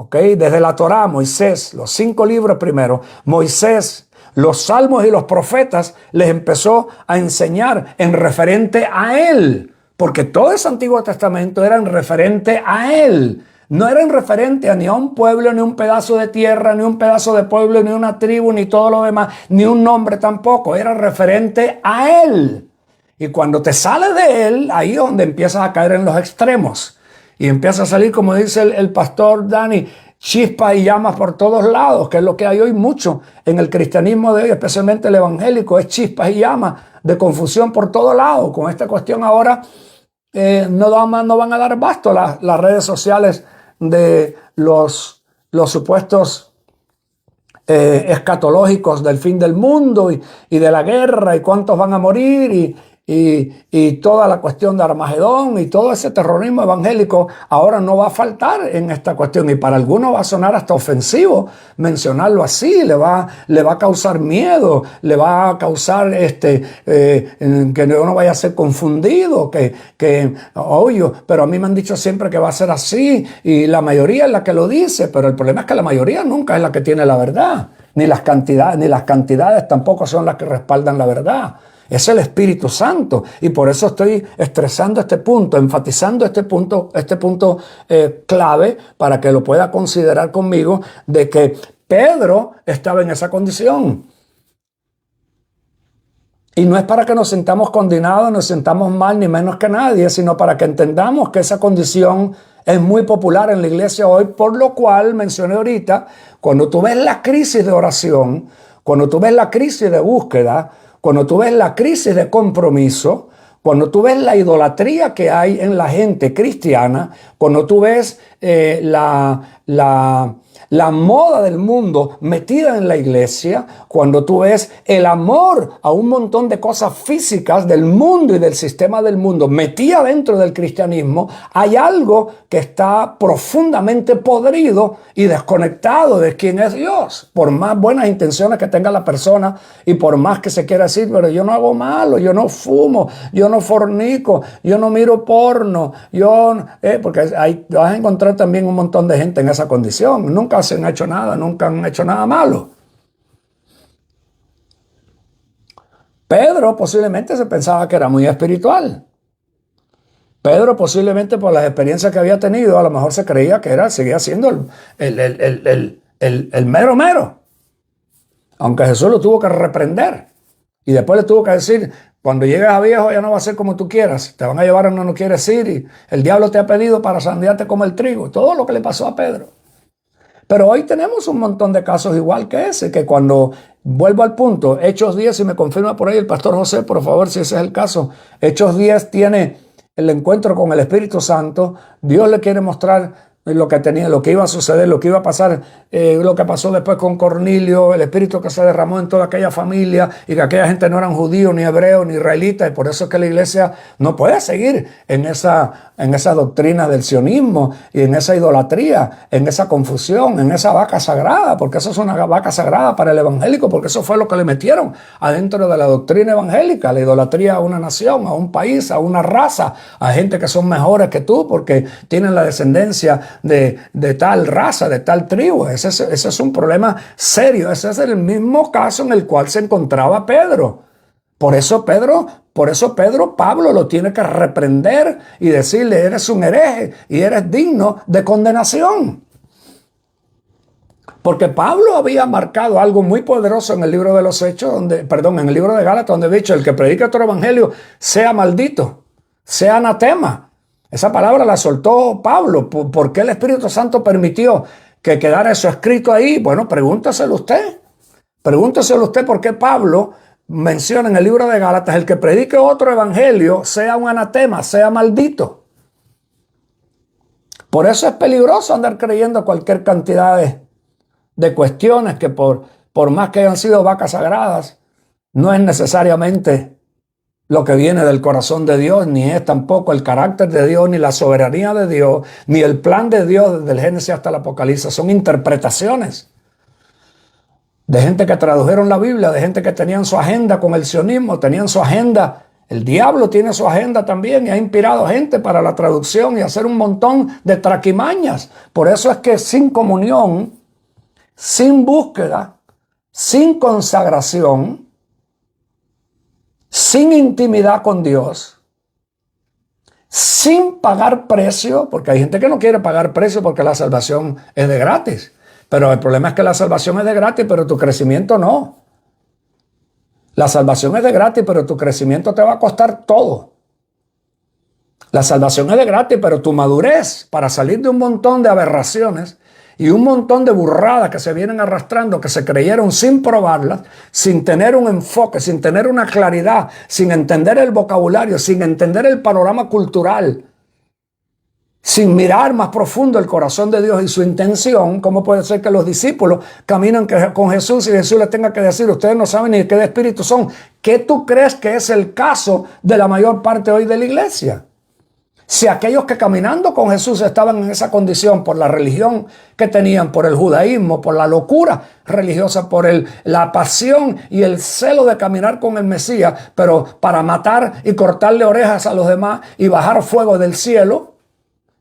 desde la Torá, Moisés, los 5 libros primero, Moisés, los salmos y los profetas, les empezó a enseñar en referente a él. Porque todo ese Antiguo Testamento era en referente a él. No era en referente a ni a un pueblo, ni un pedazo de tierra, ni un pedazo de pueblo, ni una tribu, ni todo lo demás, ni un nombre tampoco. Era referente a él. Y cuando te sales de él, ahí es donde empiezas a caer en los extremos. Y empieza a salir, como dice el pastor Dani, chispas y llamas por todos lados, que es lo que hay hoy mucho en el cristianismo de hoy, especialmente el evangélico, es chispas y llamas de confusión por todos lados. Con esta cuestión ahora no van a dar basto las redes sociales de los supuestos escatológicos del fin del mundo y de la guerra y cuántos van a morir y toda la cuestión de Armagedón y todo ese terrorismo evangélico ahora no va a faltar en esta cuestión, y para algunos va a sonar hasta ofensivo mencionarlo así, le va a causar miedo, le va a causar que uno vaya a ser confundido, pero a mí me han dicho siempre que va a ser así y la mayoría es la que lo dice, pero el problema es que la mayoría nunca es la que tiene la verdad, ni las cantidades tampoco son las que respaldan la verdad. Es el Espíritu Santo, y por eso estoy estresando este punto, enfatizando este punto clave para que lo pueda considerar conmigo, de que Pedro estaba en esa condición. Y no es para que nos sintamos condenados, nos sintamos mal ni menos que nadie, sino para que entendamos que esa condición es muy popular en la iglesia hoy, por lo cual mencioné ahorita, cuando tú ves la crisis de oración, cuando tú ves la crisis de búsqueda, cuando tú ves la crisis de compromiso, cuando tú ves la idolatría que hay en la gente cristiana, cuando tú ves la moda del mundo metida en la iglesia, cuando tú ves el amor a un montón de cosas físicas del mundo y del sistema del mundo metida dentro del cristianismo, hay algo que está profundamente podrido y desconectado de quién es Dios. Por más buenas intenciones que tenga la persona y por más que se quiera decir, pero yo no hago malo, yo no fumo, yo no fornico, yo no miro porno, porque ahí vas a encontrar también un montón de gente en esa condición. Nunca se han hecho nada, nunca han hecho nada malo. Pedro posiblemente se pensaba que era muy espiritual. Pedro posiblemente por las experiencias que había tenido, a lo mejor se creía que seguía siendo el mero mero. Aunque Jesús lo tuvo que reprender. Y después le tuvo que decir, cuando llegues a viejo ya no va a ser como tú quieras. Te van a llevar a donde no quieres ir y el diablo te ha pedido para sandearte como el trigo. Todo lo que le pasó a Pedro. Pero hoy tenemos un montón de casos igual que ese, que cuando vuelvo al punto, Hechos 10, si me confirma por ahí el pastor José, por favor, si ese es el caso, Hechos 10 tiene el encuentro con el Espíritu Santo. Dios le quiere mostrar lo que tenía, lo que iba a suceder, lo que iba a pasar, lo que pasó después con Cornelio, el espíritu que se derramó en toda aquella familia y que aquella gente no eran judíos, ni hebreos, ni israelitas, y por eso es que la iglesia no puede seguir en esa doctrina del sionismo y en esa idolatría, en esa confusión, en esa vaca sagrada, porque eso es una vaca sagrada para el evangélico, porque eso fue lo que le metieron adentro de la doctrina evangélica, la idolatría a una nación, a un país, a una raza, a gente que son mejores que tú porque tienen la descendencia de tal raza, de tal tribu. Ese es un problema serio. Ese es el mismo caso en el cual se encontraba Pedro. Por eso Pablo lo tiene que reprender y decirle, eres un hereje y eres digno de condenación. Porque Pablo había marcado algo muy poderoso en el libro de los Hechos, en el libro de Gálatas, donde ha dicho, el que predica otro evangelio sea maldito, sea anatema. Esa palabra la soltó Pablo. ¿Por qué el Espíritu Santo permitió que quedara eso escrito ahí? Bueno, pregúntaselo usted. Pregúntaselo usted por qué Pablo menciona en el libro de Gálatas, el que predique otro evangelio sea un anatema, sea maldito. Por eso es peligroso andar creyendo cualquier cantidad de cuestiones que por más que hayan sido vacas sagradas, no es necesariamente lo que viene del corazón de Dios, ni es tampoco el carácter de Dios, ni la soberanía de Dios, ni el plan de Dios desde el Génesis hasta el Apocalipsis. Son interpretaciones de gente que tradujeron la Biblia, de gente que tenían su agenda con el sionismo, tenían su agenda. El diablo tiene su agenda también y ha inspirado gente para la traducción y hacer un montón de traquimañas. Por eso es que sin comunión, sin búsqueda, sin consagración, sin intimidad con Dios, sin pagar precio, porque hay gente que no quiere pagar precio porque la salvación es de gratis. Pero el problema es que la salvación es de gratis, pero tu crecimiento no. La salvación es de gratis, pero tu crecimiento te va a costar todo. La salvación es de gratis, pero tu madurez para salir de un montón de aberraciones y un montón de burradas que se vienen arrastrando, que se creyeron sin probarlas, sin tener un enfoque, sin tener una claridad, sin entender el vocabulario, sin entender el panorama cultural, sin mirar más profundo el corazón de Dios y su intención. ¿Cómo puede ser que los discípulos caminen con Jesús y Jesús les tenga que decir, ustedes no saben ni de qué espíritu son? ¿Qué tú crees que es el caso de la mayor parte hoy de la iglesia? Si aquellos que caminando con Jesús estaban en esa condición por la religión que tenían, por el judaísmo, por la locura religiosa, por la pasión y el celo de caminar con el Mesías, pero para matar y cortarle orejas a los demás y bajar fuego del cielo.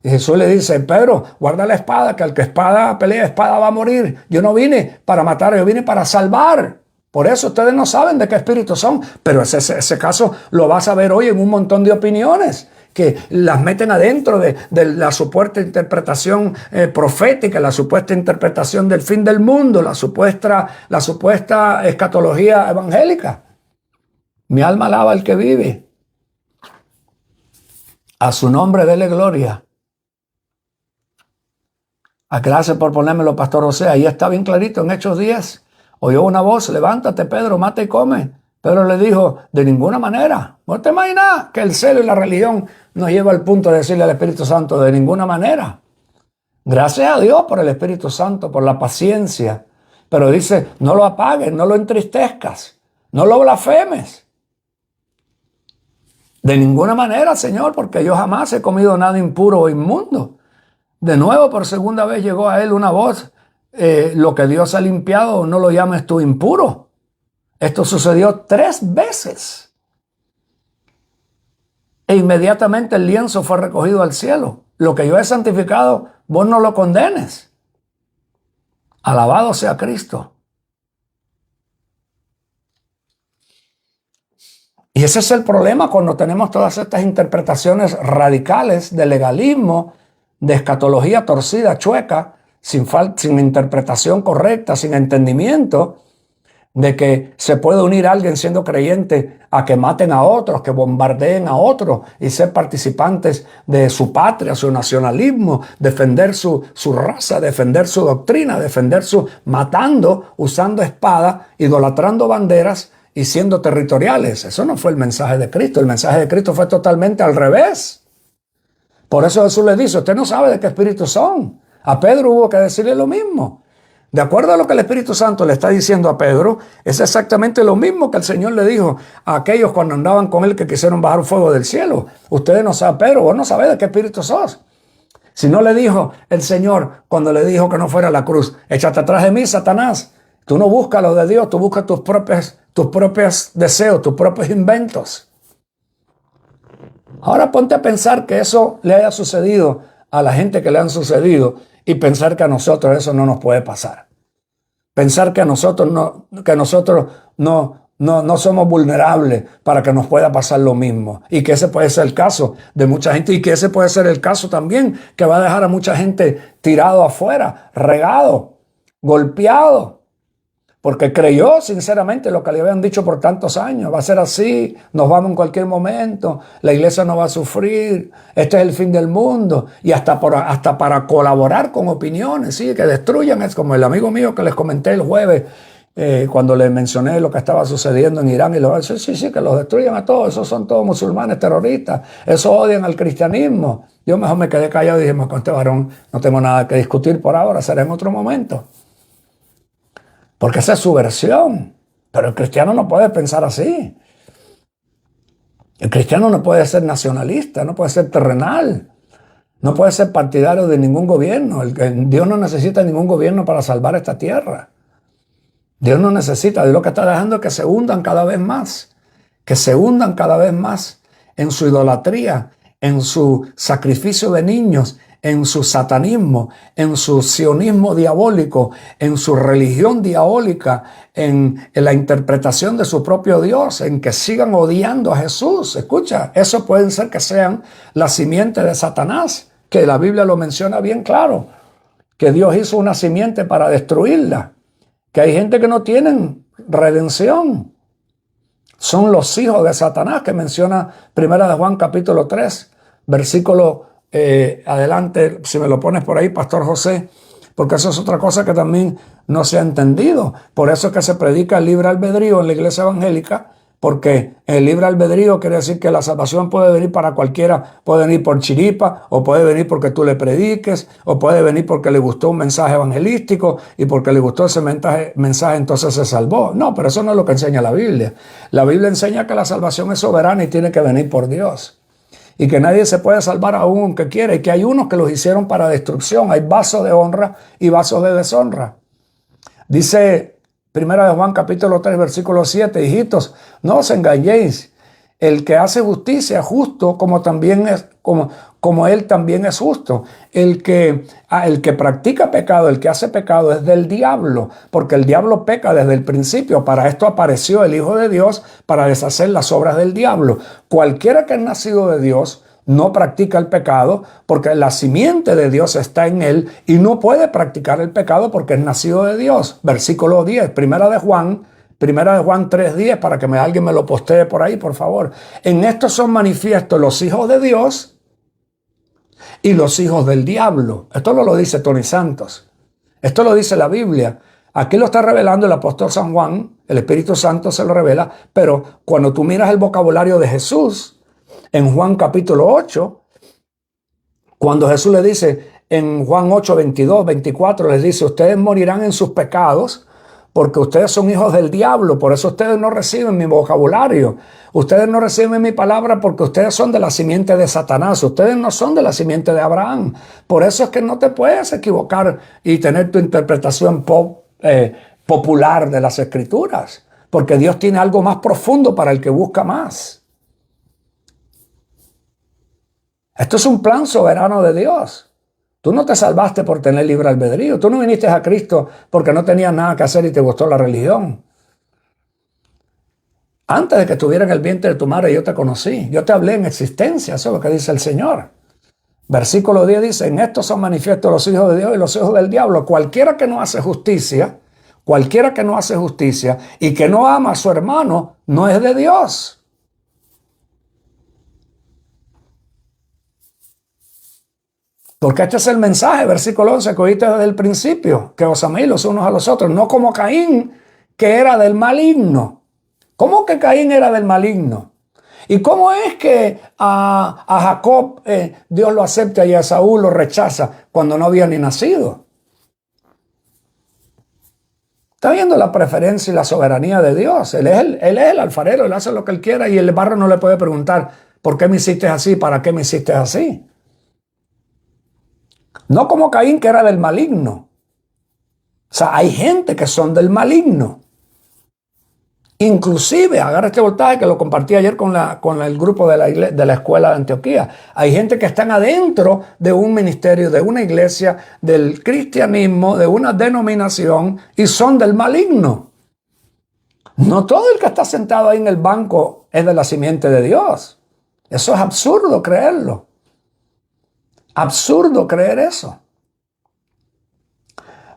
Y Jesús le dice, Pedro, guarda la espada, que al que pelea espada va a morir. Yo no vine para matar, yo vine para salvar. Por eso ustedes no saben de qué espíritu son, pero ese caso lo vas a ver hoy en un montón de opiniones. que las meten adentro de la supuesta interpretación profética, la supuesta interpretación del fin del mundo, la supuesta escatología evangélica. Mi alma alaba al que vive. A su nombre dele gloria. Gracias por ponérmelo, Pastor José. Ahí está bien clarito en Hechos 10. Oyó una voz: levántate, Pedro, mata y come. Pedro le dijo: de ninguna manera. ¿No te imaginas que el celo y la religión nos lleva al punto de decirle al Espíritu Santo: de ninguna manera? Gracias a Dios por el Espíritu Santo, por la paciencia. Pero dice: no lo apagues, no lo entristezcas, no lo blasfemes. De ninguna manera, Señor, porque yo jamás he comido nada impuro o inmundo. De nuevo, por segunda vez llegó a él una voz: lo que Dios ha limpiado, no lo llames tú impuro. Esto sucedió 3 veces. E inmediatamente el lienzo fue recogido al cielo. Lo que yo he santificado, vos no lo condenes. Alabado sea Cristo. Y ese es el problema cuando tenemos todas estas interpretaciones radicales de legalismo, de escatología torcida, chueca, sin interpretación correcta, sin entendimiento de que se puede unir a alguien siendo creyente a que maten a otros, que bombardeen a otros y ser participantes de su patria, su nacionalismo, defender su raza, defender su doctrina, matando, usando espada, idolatrando banderas y siendo territoriales. Eso no fue el mensaje de Cristo. El mensaje de Cristo fue totalmente al revés. Por eso Jesús le dice: usted no sabe de qué espíritu son. A Pedro hubo que decirle lo mismo. De acuerdo a lo que el Espíritu Santo le está diciendo a Pedro, es exactamente lo mismo que el Señor le dijo a aquellos cuando andaban con él que quisieron bajar fuego del cielo. Ustedes no saben, Pedro, vos no sabés de qué espíritu sos. Si no le dijo el Señor cuando le dijo que no fuera a la cruz: échate atrás de mí, Satanás. Tú no buscas lo de Dios, tú buscas tus propios deseos, tus propios inventos. Ahora ponte a pensar que eso le haya sucedido a la gente que le han sucedido y pensar que a nosotros eso no nos puede pasar. Pensar que a nosotros no somos vulnerables para que nos pueda pasar lo mismo. Y que ese puede ser el caso de mucha gente, y que ese puede ser el caso también que va a dejar a mucha gente tirado afuera, regado, golpeado. Porque creyó sinceramente lo que le habían dicho por tantos años. Va a ser así, nos vamos en cualquier momento, la iglesia no va a sufrir, este es el fin del mundo. Y hasta para colaborar con opiniones, ¿sí? Que destruyan. Es como el amigo mío que les comenté el jueves, cuando les mencioné lo que estaba sucediendo en Irán. Y lo sí, que los destruyan a todos, esos son todos musulmanes terroristas, esos odian al cristianismo. Yo mejor me quedé callado y dije: con este varón no tengo nada que discutir por ahora, será en otro momento. Porque esa es su versión. Pero el cristiano no puede pensar así. El cristiano no puede ser nacionalista, no puede ser terrenal, no puede ser partidario de ningún gobierno. Dios no necesita ningún gobierno para salvar esta tierra. Dios no necesita. Dios lo que está dejando es que se hundan cada vez más. Que se hundan cada vez más en su idolatría, en su sacrificio de niños, en su satanismo, en su sionismo diabólico, en su religión diabólica, en la interpretación de su propio Dios, en que sigan odiando a Jesús. Escucha, eso puede ser que sean la simiente de Satanás, que la Biblia lo menciona bien claro, que Dios hizo una simiente para destruirla, que hay gente que no tienen redención. Son los hijos de Satanás, que menciona 1 de Juan capítulo 3, versículo adelante, si me lo pones por ahí, Pastor José, porque eso es otra cosa que también no se ha entendido. Por eso es que se predica el libre albedrío en la iglesia evangélica, porque el libre albedrío quiere decir que la salvación puede venir para cualquiera, puede venir por chiripa, o puede venir porque tú le prediques, o puede venir porque le gustó un mensaje evangelístico, y porque le gustó ese mensaje entonces se salvó. No, pero eso no es lo que enseña la Biblia. La Biblia enseña que la salvación es soberana y tiene que venir por Dios. Y que nadie se puede salvar aún aunque quiera, y que hay unos que los hicieron para destrucción. Hay vasos de honra y vasos de deshonra. Dice 1 de Juan capítulo 3 versículo 7, hijitos, no os engañéis. El que hace justicia es justo como él también es justo. El que practica pecado, el que hace pecado es del diablo, porque el diablo peca desde el principio. Para esto apareció el Hijo de Dios, para deshacer las obras del diablo. Cualquiera que es nacido de Dios no practica el pecado porque la simiente de Dios está en él y no puede practicar el pecado porque es nacido de Dios. Versículo 10, Primera de Juan 3:10, para que alguien me lo postee por ahí, por favor. En esto son manifiestos los hijos de Dios y los hijos del diablo. Esto no lo dice Tony Santos. Esto lo dice la Biblia. Aquí lo está revelando el apóstol San Juan, el Espíritu Santo se lo revela, pero cuando tú miras el vocabulario de Jesús, en Juan capítulo 8, cuando Jesús le dice, en Juan 8, 22, 24, les dice, ustedes morirán en sus pecados, porque ustedes son hijos del diablo, por eso ustedes no reciben mi vocabulario. Ustedes no reciben mi palabra porque ustedes son de la simiente de Satanás. Ustedes no son de la simiente de Abraham. Por eso es que no te puedes equivocar y tener tu interpretación popular de las Escrituras, porque Dios tiene algo más profundo para el que busca más. Esto es un plan soberano de Dios. Tú no te salvaste por tener libre albedrío. Tú no viniste a Cristo porque no tenías nada que hacer y te gustó la religión. Antes de que estuviera en el vientre de tu madre yo te conocí. Yo te hablé en existencia. Eso es lo que dice el Señor. Versículo 10 dice, en esto son manifiestos los hijos de Dios y los hijos del diablo. Cualquiera que no hace justicia y que no ama a su hermano, no es de Dios. Porque este es el mensaje, versículo 11, que oíste desde el principio, que os améis los unos a los otros, no como Caín, que era del maligno. ¿Cómo que Caín era del maligno? ¿Y cómo es que a Jacob Dios lo acepta y a Saúl lo rechaza cuando no había ni nacido? Está viendo la preferencia y la soberanía de Dios. Él es el alfarero, él hace lo que él quiera y el barro no le puede preguntar, ¿por qué me hiciste así? ¿Para qué me hiciste así? No como Caín, que era del maligno. O sea, hay gente que son del maligno. Inclusive, agarra este voltaje que lo compartí ayer con el grupo de la escuela de Antioquía. Hay gente que están adentro de un ministerio, de una iglesia, del cristianismo, de una denominación y son del maligno. No todo el que está sentado ahí en el banco es de la simiente de Dios. Eso es absurdo creerlo. Absurdo creer eso.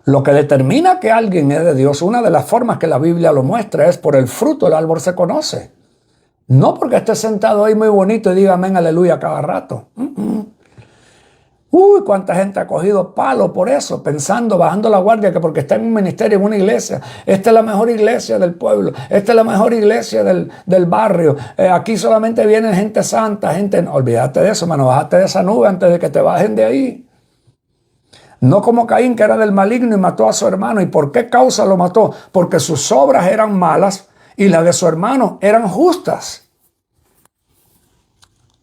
Lo que determina que alguien es de Dios, una de las formas que la Biblia lo muestra es por el fruto del árbol se conoce. No porque esté sentado ahí muy bonito y diga amén, aleluya cada rato. Uy, cuánta gente ha cogido palo por eso, pensando, bajando la guardia, que porque está en un ministerio, en una iglesia, esta es la mejor iglesia del pueblo, esta es la mejor iglesia del barrio, aquí solamente viene gente santa, no, olvídate de eso, mano, bájate de esa nube antes de que te bajen de ahí. No como Caín, que era del maligno y mató a su hermano. ¿Y por qué causa lo mató? Porque sus obras eran malas y las de su hermano eran justas.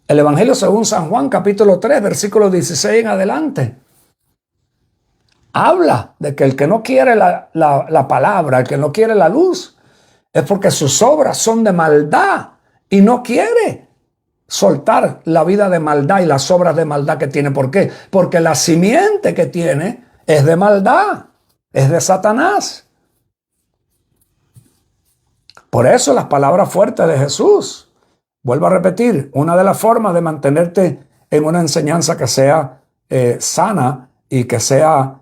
El Evangelio según San Juan, capítulo 3, versículo 16 en adelante. Habla de que el que no quiere la palabra, el que no quiere la luz, es porque sus obras son de maldad y no quiere soltar la vida de maldad y las obras de maldad que tiene. ¿Por qué? Porque la simiente que tiene es de maldad, es de Satanás. Por eso las palabras fuertes de Jesús. Vuelvo a repetir, una de las formas de mantenerte en una enseñanza que sea sana y que sea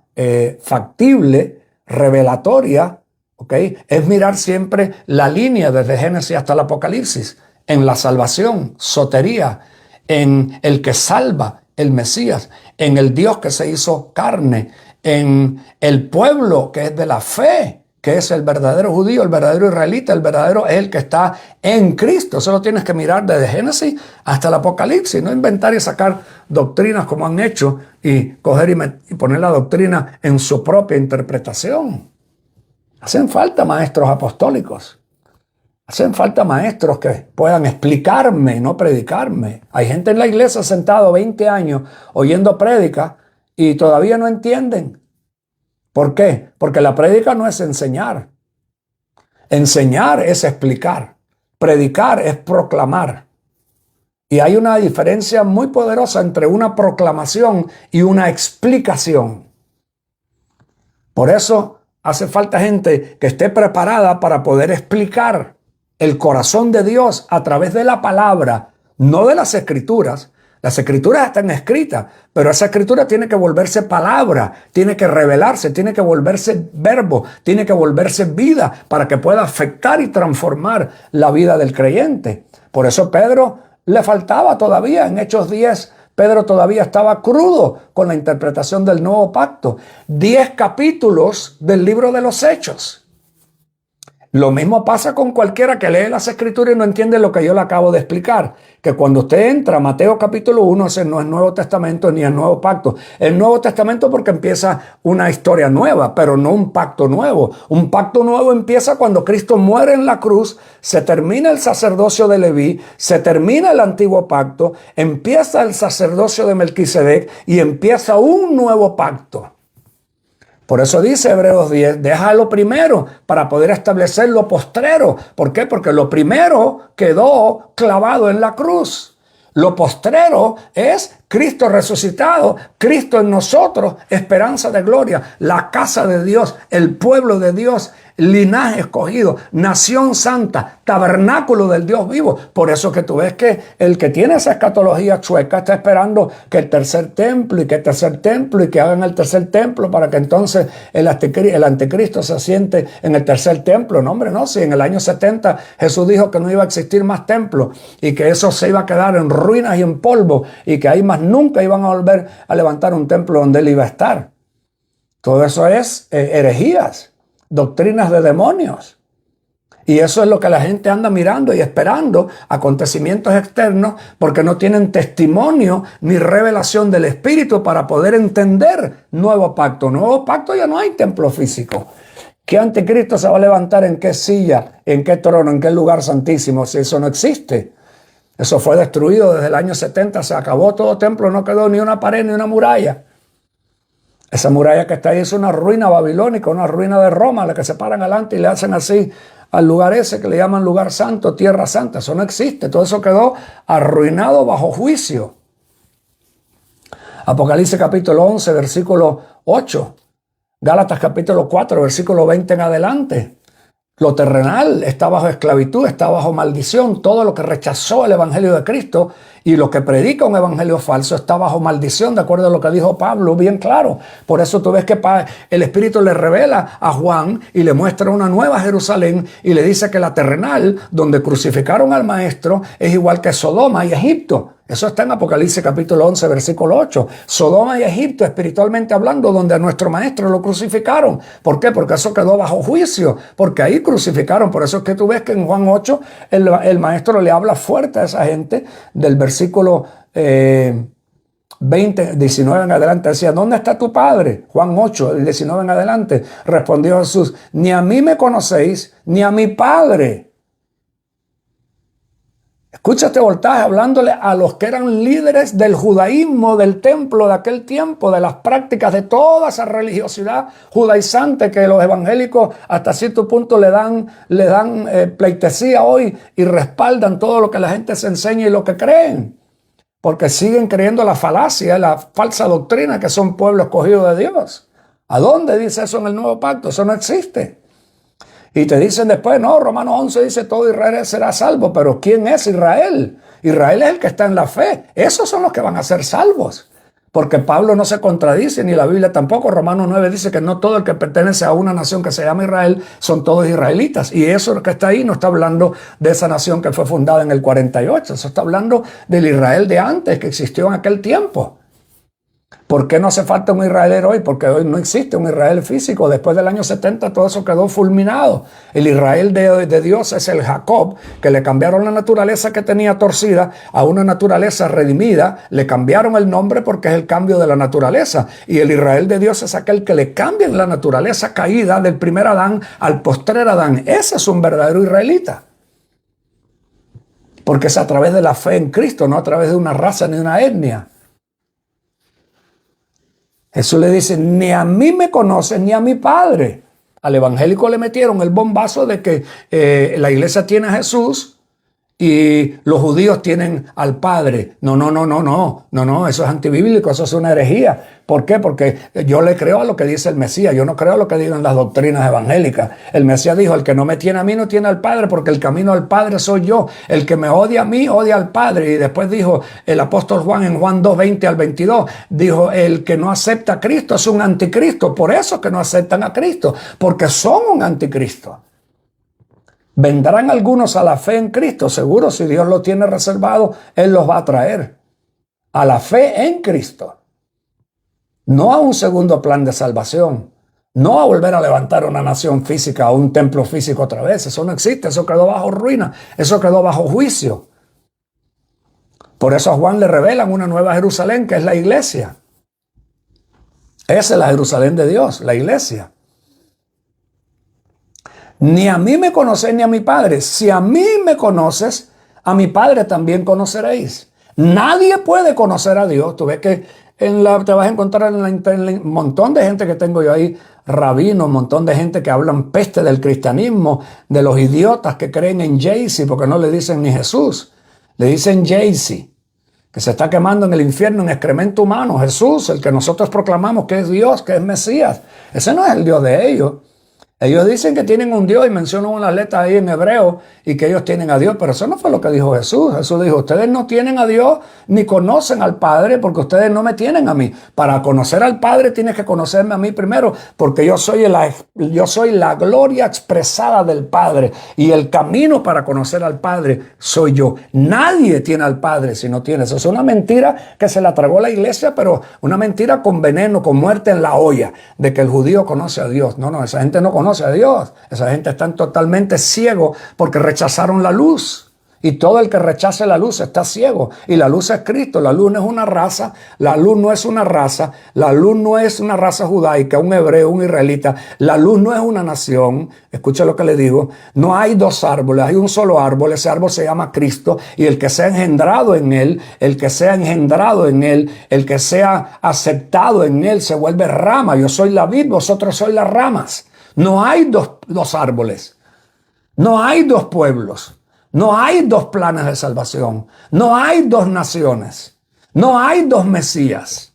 factible, revelatoria, ¿okay? Es mirar siempre la línea desde Génesis hasta el Apocalipsis, en la salvación, sotería, en el que salva, el Mesías, en el Dios que se hizo carne, en el pueblo que es de la fe, que es el verdadero judío, el verdadero israelita, el verdadero es el que está en Cristo. Eso lo tienes que mirar desde Génesis hasta el Apocalipsis, no inventar y sacar doctrinas como han hecho y coger y poner la doctrina en su propia interpretación. Hacen falta maestros apostólicos. Hacen falta maestros que puedan explicarme, no predicarme. Hay gente en la iglesia sentado 20 años oyendo prédica y todavía no entienden. ¿Por qué? Porque la prédica no es enseñar. Enseñar es explicar. Predicar es proclamar. Y hay una diferencia muy poderosa entre una proclamación y una explicación. Por eso hace falta gente que esté preparada para poder explicar el corazón de Dios a través de la palabra, no de las escrituras, Las escrituras están escritas, pero esa escritura tiene que volverse palabra, tiene que revelarse, tiene que volverse verbo, tiene que volverse vida para que pueda afectar y transformar la vida del creyente. Por eso Pedro le faltaba todavía. En Hechos 10, Pedro todavía estaba crudo con la interpretación del nuevo pacto. 10 capítulos del libro de los Hechos. Lo mismo pasa con cualquiera que lee las escrituras y no entiende lo que yo le acabo de explicar. Que cuando usted entra a Mateo capítulo 1, ese no es Nuevo Testamento ni el Nuevo Pacto. El Nuevo Testamento porque empieza una historia nueva, pero no un pacto nuevo. Un pacto nuevo empieza cuando Cristo muere en la cruz, se termina el sacerdocio de Leví, se termina el antiguo pacto, empieza el sacerdocio de Melquisedec y empieza un nuevo pacto. Por eso dice Hebreos 10, deja lo primero para poder establecer lo postrero. ¿Por qué? Porque lo primero quedó clavado en la cruz. Lo postrero es Cristo resucitado, Cristo en nosotros, esperanza de gloria, la casa de Dios, el pueblo de Dios, linaje escogido, nación santa, tabernáculo del Dios vivo. Por eso que tú ves que el que tiene esa escatología chueca está esperando que el tercer templo y que el tercer templo y que hagan el tercer templo para que entonces el anticristo se asiente en el tercer templo. No, hombre, no. Si en el año 70 Jesús dijo que no iba a existir más templos y que eso se iba a quedar en ruinas y en polvo y que ahí más nunca iban a volver a levantar un templo donde él iba a estar. Todo eso es herejías. Doctrinas de demonios. Y eso es lo que la gente anda mirando y esperando, acontecimientos externos, porque no tienen testimonio ni revelación del Espíritu para poder entender nuevo pacto. Nuevo pacto ya no hay templo físico. ¿Qué anticristo se va a levantar en qué silla, en qué trono, en qué lugar santísimo? Si eso no existe. Eso fue destruido desde el año 70, se acabó todo templo, no quedó ni una pared ni una muralla. Esa muralla que está ahí es una ruina babilónica, una ruina de Roma, la que se paran adelante y le hacen así al lugar ese que le llaman lugar santo, tierra santa. Eso no existe, todo eso quedó arruinado bajo juicio. Apocalipsis capítulo 11, versículo 8. Gálatas capítulo 4, versículo 20 en adelante. Lo terrenal está bajo esclavitud, está bajo maldición. Todo lo que rechazó el evangelio de Cristo y lo que predica un evangelio falso está bajo maldición, de acuerdo a lo que dijo Pablo, bien claro. Por eso tú ves que el Espíritu le revela a Juan y le muestra una nueva Jerusalén y le dice que la terrenal, donde crucificaron al Maestro, es igual que Sodoma y Egipto. Eso está en Apocalipsis capítulo 11, versículo 8. Sodoma y Egipto, espiritualmente hablando, donde a nuestro Maestro lo crucificaron. ¿Por qué? Porque eso quedó bajo juicio, porque ahí crucificaron. Por eso es que tú ves que en Juan 8 el Maestro le habla fuerte a esa gente del versículo 20, 19 en adelante. Decía, ¿dónde está tu padre? Juan 8, el 19 en adelante. Respondió Jesús, ni a mí me conocéis, ni a mi Padre. Escucha este voltaje hablándole a los que eran líderes del judaísmo, del templo de aquel tiempo, de las prácticas de toda esa religiosidad judaizante que los evangélicos hasta cierto punto le dan pleitesía hoy y respaldan todo lo que la gente se enseña y lo que creen. Porque siguen creyendo la falacia, la falsa doctrina que son pueblo escogido de Dios. ¿A dónde dice eso en el Nuevo Pacto? Eso no existe. Y te dicen después, no, Romanos 11 dice todo Israel será salvo, pero ¿quién es Israel? Israel es el que está en la fe. Esos son los que van a ser salvos. Porque Pablo no se contradice, ni la Biblia tampoco. Romanos 9 dice que no todo el que pertenece a una nación que se llama Israel son todos israelitas. Y eso que está ahí no está hablando de esa nación que fue fundada en el 48. Eso está hablando del Israel de antes, que existió en aquel tiempo. ¿Por qué no hace falta un Israel hoy? Porque hoy no existe un Israel físico. Después del año 70 todo eso quedó fulminado. El Israel de Dios es el Jacob, que le cambiaron la naturaleza que tenía torcida a una naturaleza redimida. Le cambiaron el nombre porque es el cambio de la naturaleza. Y el Israel de Dios es aquel que le cambian la naturaleza caída del primer Adán al postrer Adán. Ese es un verdadero israelita. Porque es a través de la fe en Cristo, no a través de una raza ni una etnia. Jesús le dice, ni a mí me conocen ni a mi Padre. Al evangélico le metieron el bombazo de que la iglesia tiene a Jesús y los judíos tienen al Padre. No, eso es antibíblico, eso es una herejía. ¿Por qué? Porque yo le creo a lo que dice el Mesías, yo no creo a lo que digan las doctrinas evangélicas. El Mesías dijo, el que no me tiene a mí no tiene al Padre, porque el camino al Padre soy yo. El que me odia a mí, odia al Padre. Y después dijo el apóstol Juan en Juan 2, 20 al 22, dijo, el que no acepta a Cristo es un anticristo. Por eso que no aceptan a Cristo, porque son un anticristo. ¿Vendrán algunos a la fe en Cristo? Seguro, si Dios lo tiene reservado, Él los va a traer a la fe en Cristo. No a un segundo plan de salvación. No a volver a levantar una nación física o un templo físico otra vez. Eso no existe, eso quedó bajo ruina, eso quedó bajo juicio. Por eso a Juan le revelan una nueva Jerusalén, que es la iglesia. Esa es la Jerusalén de Dios, la iglesia. Ni a mí me conocéis ni a mi Padre. Si a mí me conoces, a mi Padre también conoceréis. Nadie puede conocer a Dios. Tú ves que te vas a encontrar en un montón de gente que tengo yo ahí, rabinos, un montón de gente que hablan peste del cristianismo, de los idiotas que creen en Jay-Z, porque no le dicen ni Jesús, le dicen Jay-Z, que se está quemando en el infierno en excremento humano. Jesús, el que nosotros proclamamos que es Dios, que es Mesías, ese no es el Dios de ellos. Ellos dicen que tienen un Dios y mencionan unas letras ahí en hebreo y que ellos tienen a Dios, pero eso no fue lo que dijo Jesús. Jesús dijo, ustedes no tienen a Dios ni conocen al Padre porque ustedes no me tienen a mí. Para conocer al Padre tienes que conocerme a mí primero, porque yo soy la gloria expresada del Padre y el camino para conocer al Padre soy yo. Nadie tiene al Padre si no tiene. Eso es una mentira que se la tragó la iglesia, pero una mentira con veneno, con muerte en la olla, de que el judío conoce a Dios. No, esa gente no conoce a Dios. Esa gente está totalmente ciego porque rechazaron la luz. Y todo el que rechace la luz está ciego. Y la luz es Cristo. La luz no es una raza. La luz no es una raza. La luz no es una raza judaica, un hebreo, un israelita. La luz no es una nación. Escucha lo que le digo. No hay dos árboles, hay un solo árbol. Ese árbol se llama Cristo. Y el que sea engendrado en él, el que sea engendrado en él, el que sea aceptado en él, se vuelve rama. Yo soy la vid, vosotros sois las ramas. No hay dos árboles, no hay dos pueblos, no hay dos planes de salvación, no hay dos naciones, no hay dos Mesías.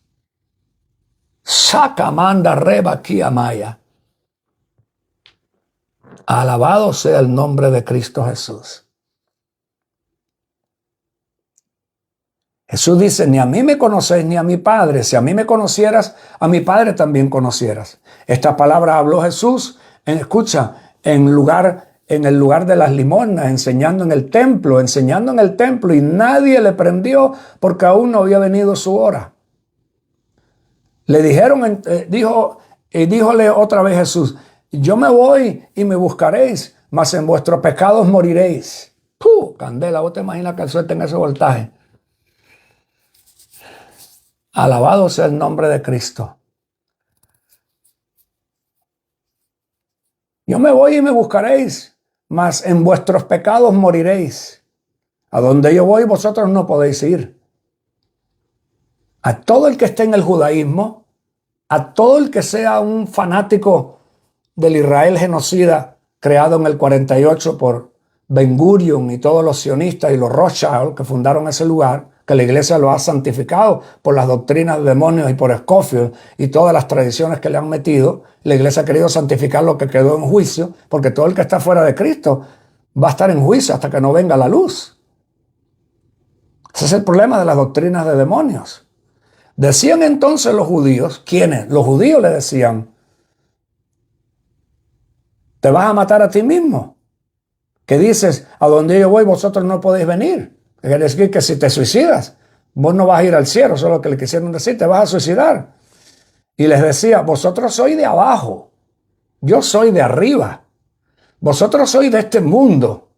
Sacamanda reba kiamaya. Alabado sea el nombre de Cristo Jesús. Jesús dice, ni a mí me conocéis ni a mi Padre. Si a mí me conocieras, a mi Padre también conocieras. Esta palabra habló Jesús, en el lugar de las limosnas, enseñando en el templo, y nadie le prendió porque aún no había venido su hora. Le dijeron, díjole otra vez Jesús, yo me voy y me buscaréis, mas en vuestros pecados moriréis. ¡Puh! Candela, ¿vos te imaginas que suelten ese voltaje? Alabado sea el nombre de Cristo. Yo me voy y me buscaréis, mas en vuestros pecados moriréis. A donde yo voy vosotros no podéis ir. A todo el que esté en el judaísmo, a todo el que sea un fanático del Israel genocida creado en el 48 por Ben Gurion y todos los sionistas y los Rothschild que fundaron ese lugar, que la iglesia lo ha santificado por las doctrinas de demonios y por Scofield y todas las tradiciones que le han metido. La iglesia ha querido santificar lo que quedó en juicio, porque todo el que está fuera de Cristo va a estar en juicio hasta que no venga la luz. Ese es el problema de las doctrinas de demonios. Decían entonces los judíos, ¿quiénes? Los judíos le decían, ¿te vas a matar a ti mismo? Que dices, a donde yo voy vosotros no podéis venir. Quiere decir que si te suicidas, vos no vas a ir al cielo. Eso es lo que le quisieron decir, te vas a suicidar. Y les decía, vosotros sois de abajo, yo soy de arriba. Vosotros sois de este mundo.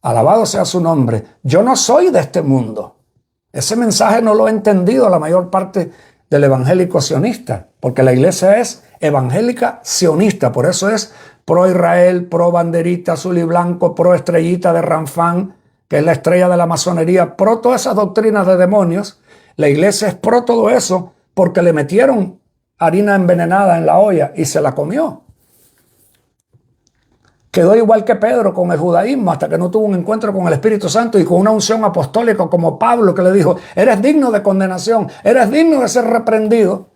Alabado sea su nombre. Yo no soy de este mundo. Ese mensaje no lo he entendido la mayor parte del evangélico sionista, porque la iglesia es evangélica sionista, por eso es pro Israel, pro banderita azul y blanco, pro estrellita de Ranfán, que es la estrella de la masonería, pro todas esas doctrinas de demonios. La iglesia es pro todo eso porque le metieron harina envenenada en la olla y se la comió. Quedó igual que Pedro con el judaísmo hasta que no tuvo un encuentro con el Espíritu Santo y con una unción apostólica como Pablo, que le dijo, eres digno de condenación, eres digno de ser reprendido.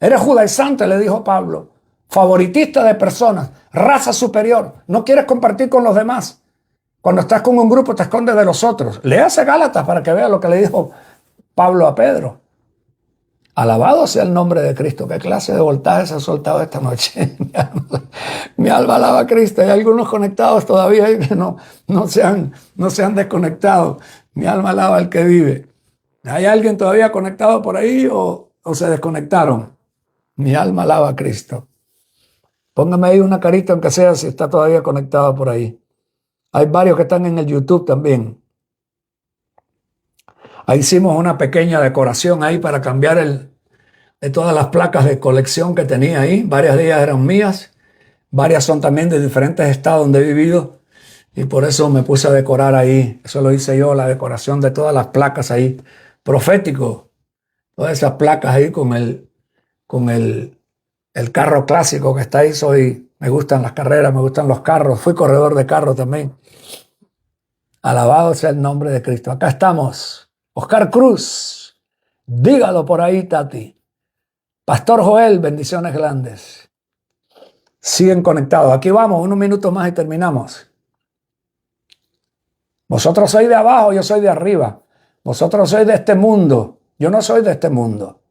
Eres judaizante, le dijo Pablo, favoritista de personas, raza superior, no quieres compartir con los demás. Cuando estás con un grupo te escondes de los otros. Léase Gálatas para que vea lo que le dijo Pablo a Pedro. Alabado sea el nombre de Cristo. ¿Qué clase de voltaje se ha soltado esta noche? Mi alma alaba a Cristo. Hay algunos conectados todavía que no se han desconectado. Mi alma alaba al que vive. ¿Hay alguien todavía conectado por ahí o se desconectaron? Mi alma alaba a Cristo. Póngame ahí una carita, aunque sea si está todavía conectado por ahí. Hay varios que están en el YouTube también. Ahí hicimos una pequeña decoración ahí para cambiar de todas las placas de colección que tenía ahí. Varias de ellas eran mías. Varias son también de diferentes estados donde he vivido. Y por eso me puse a decorar ahí. Eso lo hice yo, la decoración de todas las placas ahí. Profético. Todas esas placas ahí con el carro clásico que está ahí. Me gustan las carreras, me gustan los carros. Fui corredor de carro también. Alabado sea el nombre de Cristo. Acá estamos. Oscar Cruz. Dígalo por ahí, Tati. Pastor Joel, bendiciones grandes. Siguen conectados. Aquí vamos, unos minutos más y terminamos. Vosotros sois de abajo, yo soy de arriba. Vosotros sois de este mundo. Yo no soy de este mundo.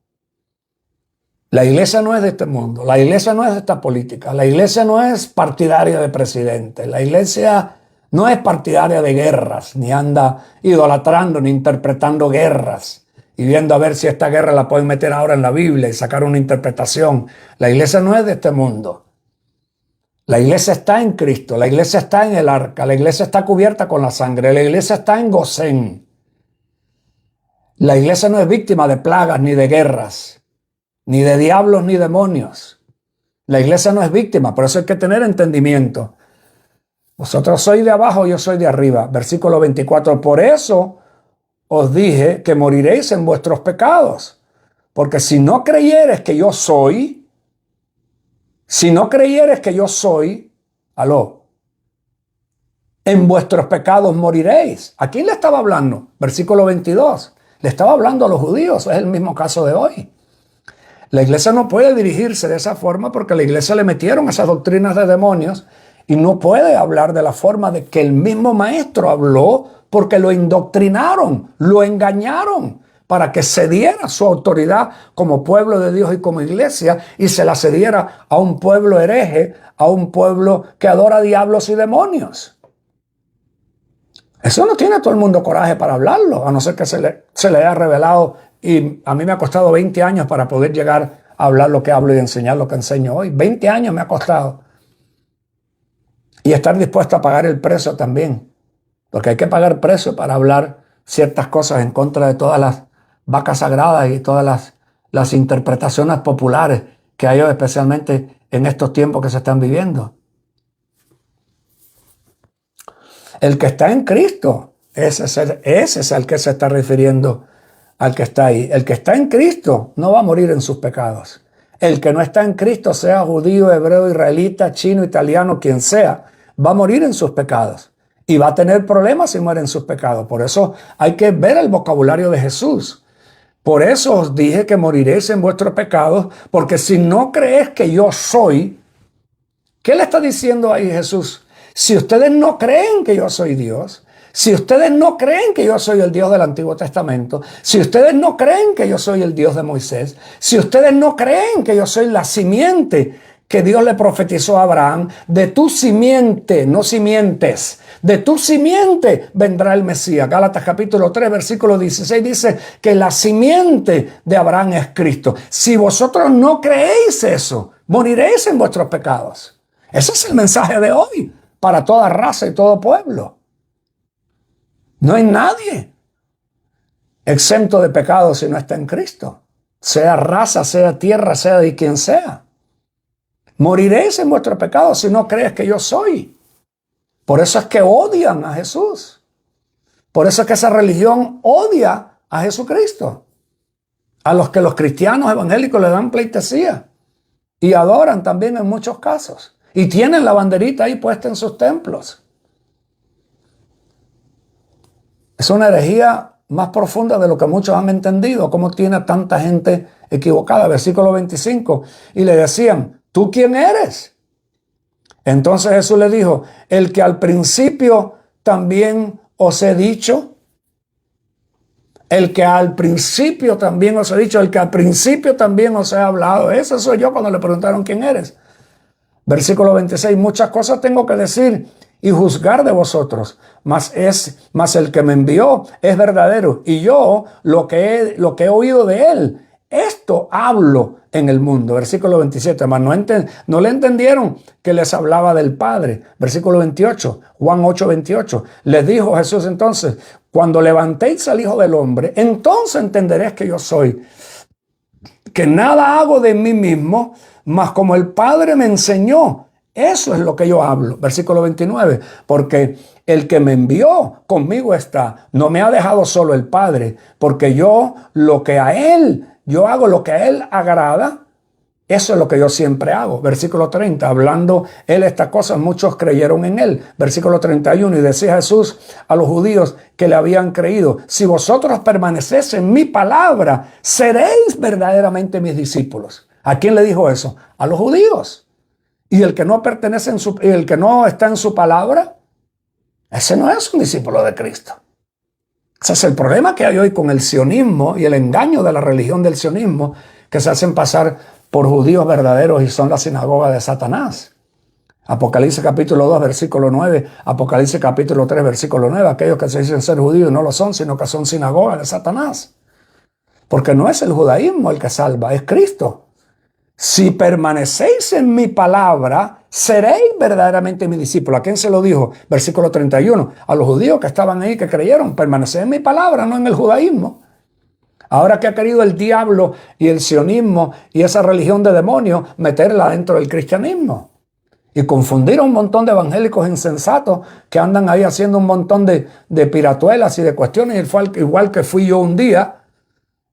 La iglesia no es de este mundo. La iglesia no es de esta política. La iglesia no es partidaria de presidente. La iglesia no es partidaria de guerras, ni anda idolatrando, ni interpretando guerras y viendo a ver si esta guerra la pueden meter ahora en la Biblia y sacar una interpretación. La iglesia no es de este mundo. La iglesia está en Cristo, la iglesia está en el arca, la iglesia está cubierta con la sangre, la iglesia está en Gosén. La iglesia no es víctima de plagas ni de guerras, ni de diablos ni demonios. La iglesia no es víctima, por eso hay que tener entendimiento. Vosotros sois de abajo, yo soy de arriba. Versículo 24, por eso os dije que moriréis en vuestros pecados, porque si no creyeres que yo soy, en vuestros pecados moriréis. ¿A quién le estaba hablando? Versículo 22. Le estaba hablando a los judíos, es el mismo caso de hoy. La iglesia no puede dirigirse de esa forma porque a la iglesia le metieron esas doctrinas de demonios y no puede hablar de la forma de que el mismo maestro habló porque lo indoctrinaron, lo engañaron para que cediera su autoridad como pueblo de Dios y como iglesia y se la cediera a un pueblo hereje, a un pueblo que adora diablos y demonios. Eso no tiene todo el mundo coraje para hablarlo, a no ser que se le haya revelado. Y a mí me ha costado 20 años para poder llegar a hablar lo que hablo y enseñar lo que enseño hoy. 20 años me ha costado. Y estar dispuesto a pagar el precio también. Porque hay que pagar precio para hablar ciertas cosas en contra de todas las vacas sagradas y todas las interpretaciones populares que hay hoy, especialmente en estos tiempos que se están viviendo. El que está en Cristo, ese es al que se está refiriendo, al que está ahí. El que está en Cristo no va a morir en sus pecados. El que no está en Cristo, sea judío, hebreo, israelita, chino, italiano, quien sea, va a morir en sus pecados. Y va a tener problemas si muere en sus pecados. Por eso hay que ver el vocabulario de Jesús. Por eso os dije que moriréis en vuestros pecados, porque si no crees que yo soy, ¿qué le está diciendo ahí Jesús? Si ustedes no creen que yo soy Dios, si ustedes no creen que yo soy el Dios del Antiguo Testamento, si ustedes no creen que yo soy el Dios de Moisés, si ustedes no creen que yo soy la simiente que Dios le profetizó a Abraham, de tu simiente, no simientes, de tu simiente vendrá el Mesías. Gálatas capítulo 3, versículo 16 dice que la simiente de Abraham es Cristo. Si vosotros no creéis eso, moriréis en vuestros pecados. Ese es el mensaje de hoy para toda raza y todo pueblo. No hay nadie exento de pecado si no está en Cristo. Sea raza, sea tierra, sea de quien sea. Moriréis en vuestros pecados si no crees que yo soy. Por eso es que odian a Jesús. Por eso es que esa religión odia a Jesucristo. A los que los cristianos evangélicos le dan pleitesía. Y adoran también en muchos casos. y tienen la banderita ahí puesta en sus templos. Es una herejía más profunda de lo que muchos han entendido, cómo tiene tanta gente equivocada. Versículo 25, y le decían, ¿tú quién eres? Entonces Jesús le dijo, el que al principio también os he dicho, el que al principio también os he dicho, el que al principio también os he hablado. Ese soy yo cuando le preguntaron quién eres. Versículo 26, muchas cosas tengo que decir y juzgar de vosotros, mas el que me envió es verdadero, y yo lo que he oído de él, esto hablo en el mundo. Versículo 27, mas no le entendieron que les hablaba del Padre. Versículo 28, Juan 8:28, les dijo Jesús entonces, cuando levantéis al Hijo del Hombre, entonces entenderéis que yo soy, que nada hago de mí mismo, mas como el Padre me enseñó, eso es lo que yo hablo. Versículo 29, porque el que me envió conmigo está, no me ha dejado solo el Padre, porque yo hago lo que a él agrada, eso es lo que yo siempre hago. Versículo 30, hablando él estas cosas, muchos creyeron en él. Versículo 31, y decía Jesús a los judíos que le habían creído, si vosotros permanecéis en mi palabra, seréis verdaderamente mis discípulos. ¿A quién le dijo eso? A los judíos. Y el que no pertenece el que no está en su palabra, ese no es un discípulo de Cristo. Ese es el problema que hay hoy con el sionismo y el engaño de la religión del sionismo, que se hacen pasar por judíos verdaderos y son la sinagoga de Satanás. Apocalipsis capítulo 2, versículo 9, Apocalipsis capítulo 3, versículo 9, aquellos que se dicen ser judíos no lo son, sino que son sinagoga de Satanás. Porque no es el judaísmo el que salva, es Cristo. Si permanecéis en mi palabra, seréis verdaderamente mis discípulos. ¿A quién se lo dijo? Versículo 31. A los judíos que estaban ahí, que creyeron, permaneced en mi palabra, no en el judaísmo. Ahora que ha querido el diablo y el sionismo y esa religión de demonios meterla dentro del cristianismo y confundir a un montón de evangélicos insensatos que andan ahí haciendo un montón de piratuelas y de cuestiones, igual que fui yo un día,